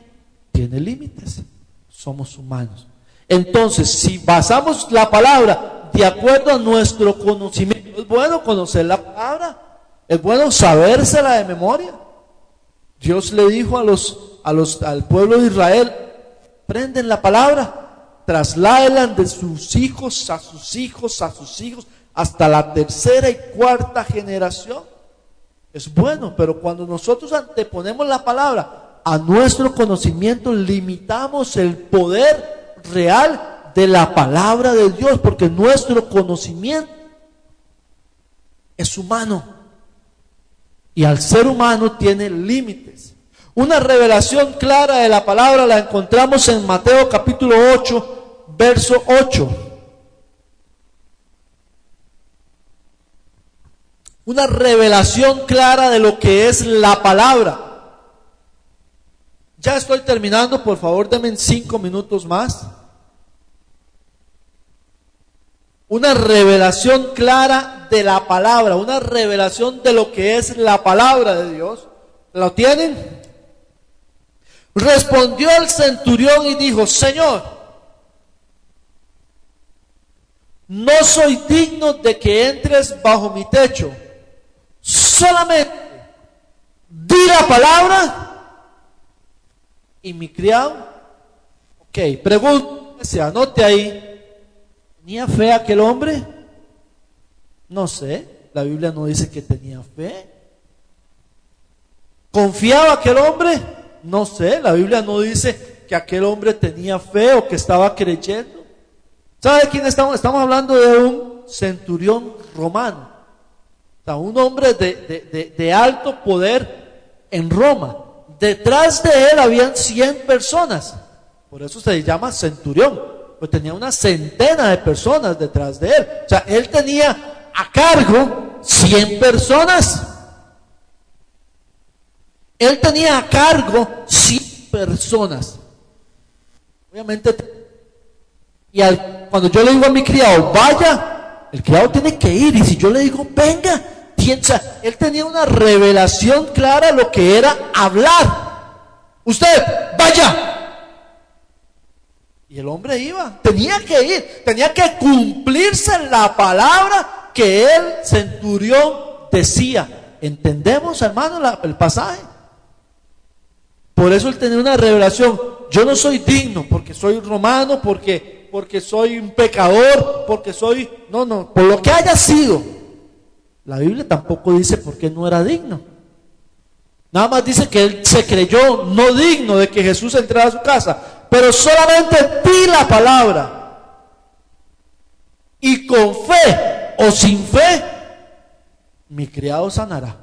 [SPEAKER 1] tiene límites. Somos humanos. Entonces, si basamos la palabra de acuerdo a nuestro conocimiento, es bueno conocer la palabra, es bueno sabérsela de memoria. Dios le dijo al pueblo de Israel, aprenden la palabra, trasládenla de sus hijos a sus hijos, a sus hijos, hasta la tercera y cuarta generación. Es bueno, pero cuando nosotros anteponemos la palabra a nuestro conocimiento, limitamos el poder real de la palabra de Dios, porque nuestro conocimiento es humano y al ser humano tiene límites. Una revelación clara de la palabra la encontramos en Mateo capítulo 8, verso 8. Una revelación clara de lo que es la palabra. Ya estoy terminando, por favor, denme 5 minutos más. una revelación clara de la palabra, una revelación de lo que es la palabra de Dios. ¿Lo tienen? Respondió el centurión y dijo: Señor, no soy digno de que entres bajo mi techo, solamente di la palabra y mi criado. Ok, pregunta, se anote ahí. ¿Tenía fe aquel hombre? No sé, la Biblia no dice que tenía fe. ¿Confiaba aquel hombre? No sé, la Biblia no dice que aquel hombre tenía fe o que estaba creyendo. ¿Sabe de quién estamos? Estamos hablando de un centurión romano, o sea, un hombre de alto poder en Roma. Detrás de él habían 100 personas, por eso se llama centurión, pues tenía una centena de personas detrás de él. O sea, él tenía a cargo 100 personas. Él tenía a cargo 100 personas. Obviamente, cuando yo le digo a mi criado, vaya, el criado tiene que ir. Y si yo le digo, venga, piensa, él tenía una revelación clara de lo que era hablar. Usted, vaya. Y el hombre iba, tenía que ir, tenía que cumplirse la palabra que el centurión decía. ¿Entendemos, hermano, el pasaje? Por eso él tenía una revelación. Yo no soy digno porque soy romano, porque soy un pecador, porque soy... No, por lo que haya sido. La Biblia tampoco dice por qué no era digno. Nada más dice que él se creyó no digno de que Jesús entrara a su casa. Pero solamente di la palabra. Y con fe o sin fe, mi criado sanará.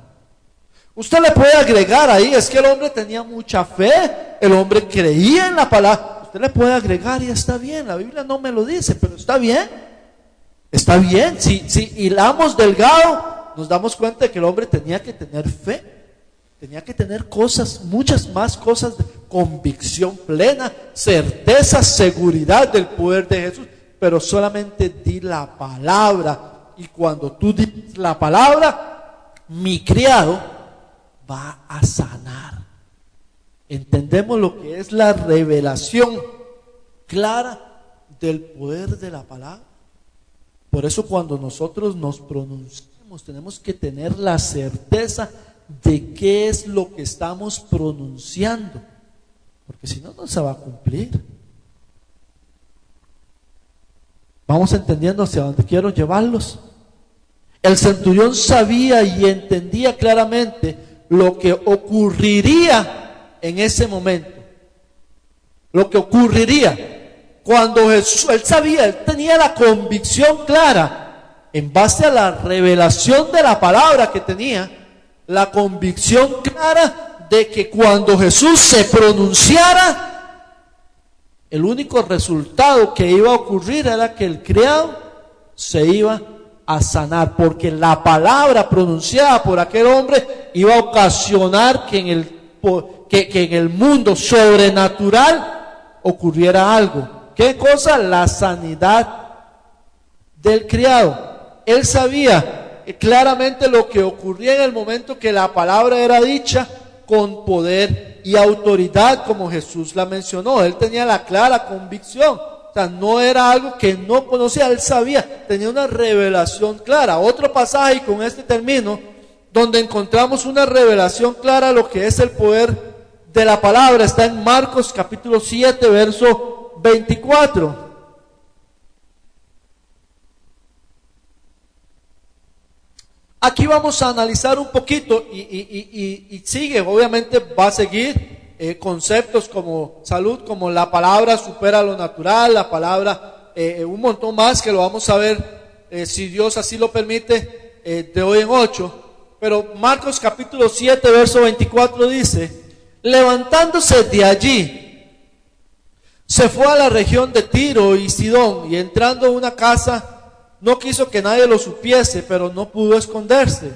[SPEAKER 1] Usted le puede agregar ahí, es que el hombre tenía mucha fe, el hombre creía en la palabra. Usted le puede agregar y está bien, la Biblia no me lo dice, pero está bien. Está bien, si hilamos delgado, nos damos cuenta de que el hombre tenía que tener fe. Tenía que tener cosas, muchas más cosas de convicción plena, certeza, seguridad del poder de Jesús, pero solamente di la palabra. Y cuando tú dices la palabra, mi criado va a sanar. Entendemos lo que es la revelación clara del poder de la palabra. Por eso cuando nosotros nos pronunciamos, tenemos que tener la certeza de qué es lo que estamos pronunciando, porque si no, no se va a cumplir. ¿Vamos entendiendo hacia dónde quiero llevarlos? El centurión sabía y entendía claramente lo que ocurriría en ese momento. Lo que ocurriría cuando Jesús, él sabía, él tenía la convicción clara, en base a la revelación de la palabra que tenía, la convicción clara de que cuando Jesús se pronunciara, el único resultado que iba a ocurrir era que el criado se iba a sanar, porque la palabra pronunciada por aquel hombre iba a ocasionar que en el mundo sobrenatural ocurriera algo. ¿Qué cosa? La sanidad del criado. Él sabía claramente lo que ocurría en el momento que la palabra era dicha con poder y autoridad, como Jesús la mencionó. Él tenía la clara convicción, o sea, no era algo que no conocía, él sabía, tenía una revelación clara. Otro pasaje, y con este termino, donde encontramos una revelación clara de lo que es el poder de la palabra, está en Marcos capítulo 7, verso 24. Aquí vamos a analizar un poquito y sigue, obviamente va a seguir conceptos como salud, como la palabra supera lo natural, la palabra, un montón más que lo vamos a ver, si Dios así lo permite, de hoy en 8. Pero Marcos capítulo 7, verso 24 dice: levantándose de allí, se fue a la región de Tiro y Sidón, y entrando en una casa, no quiso que nadie lo supiese, pero no pudo esconderse,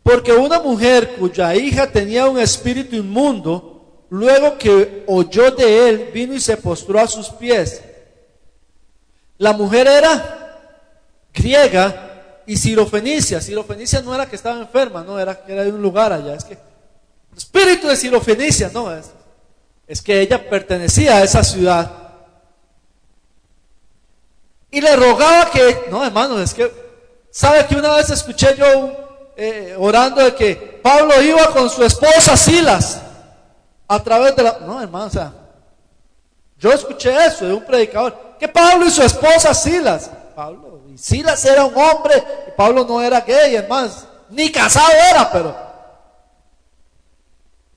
[SPEAKER 1] porque una mujer cuya hija tenía un espíritu inmundo, luego que oyó de él, vino y se postró a sus pies. La mujer era griega y Sirofenicia. Sirofenicia no era que estaba enferma, no, era que era de un lugar allá. Es que el espíritu de Sirofenicia, no, es que ella pertenecía a esa ciudad. Y le rogaba que, no hermano, es que, ¿sabe que una vez escuché yo orando de que Pablo iba con su esposa Silas a través de la... No hermano, o sea, yo escuché eso de un predicador, que Pablo y su esposa Silas. Pablo y Silas era un hombre, y Pablo no era gay, hermano, ni casado era, pero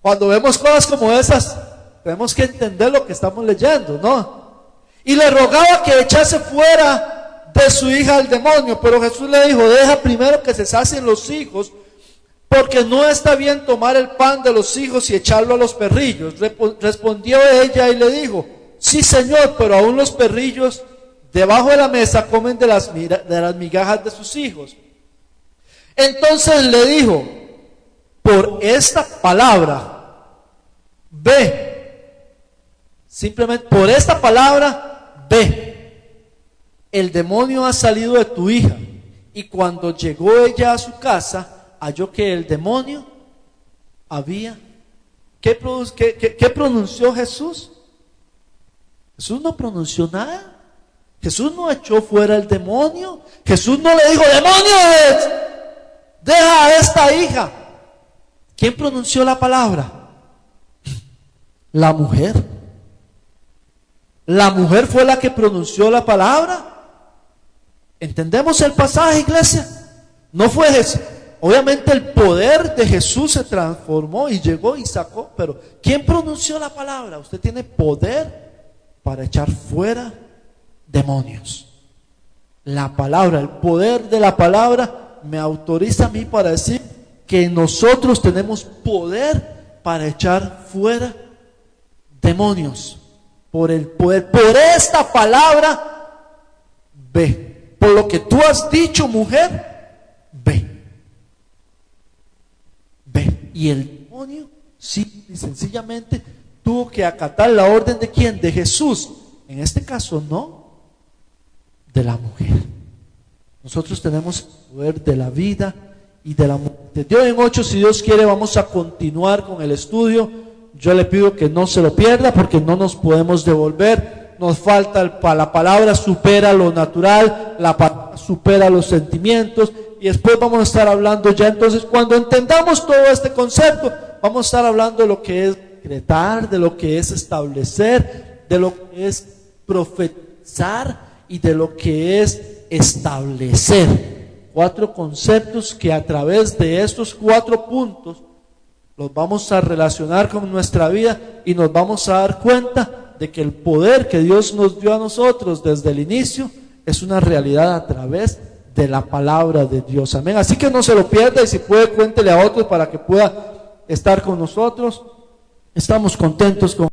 [SPEAKER 1] cuando vemos cosas como esas, tenemos que entender lo que estamos leyendo, ¿no? Y le rogaba que echase fuera de su hija al demonio, pero Jesús le dijo, deja primero que se sacien los hijos, porque no está bien tomar el pan de los hijos y echarlo a los perrillos. Respondió ella y le dijo, sí Señor, pero aún los perrillos debajo de la mesa comen de las migajas de sus hijos. Entonces le dijo, por esta palabra, ve, simplemente por esta palabra, ve, el demonio ha salido de tu hija. Y cuando llegó ella a su casa, halló que el demonio había... ¿Qué pronunció Jesús? Jesús no pronunció nada. Jesús no echó fuera el demonio. Jesús no le dijo, demonio, deja a esta hija. ¿Quién pronunció la palabra? La mujer. La mujer fue la que pronunció la palabra. ¿Entendemos el pasaje, iglesia? No fue Jesús. Obviamente el poder de Jesús se transformó y llegó y sacó, pero ¿quién pronunció la palabra? Usted tiene poder para echar fuera demonios. La palabra, el poder de la palabra me autoriza a mí para decir que nosotros tenemos poder para echar fuera demonios. Por el poder, por esta palabra, ve. Por lo que tú has dicho, mujer, ve. Ve. Y el demonio, sí, y sencillamente tuvo que acatar la orden de ¿quién? De Jesús. En este caso, no, de la mujer. Nosotros tenemos el poder de la vida y de la muerte. De hoy en 8, si Dios quiere, vamos a continuar con el estudio. Yo le pido que no se lo pierda porque no nos podemos devolver. Nos falta la palabra supera lo natural, la palabra supera los sentimientos. Y después vamos a estar hablando ya, entonces, cuando entendamos todo este concepto, vamos a estar hablando de lo que es decretar, de lo que es establecer, de lo que es profetizar y de lo que es establecer. 4 conceptos que a través de estos 4 puntos los vamos a relacionar con nuestra vida y nos vamos a dar cuenta de que el poder que Dios nos dio a nosotros desde el inicio es una realidad a través de la palabra de Dios. Amén. Así que no se lo pierda y si puede cuéntele a otros para que pueda estar con nosotros. Estamos contentos con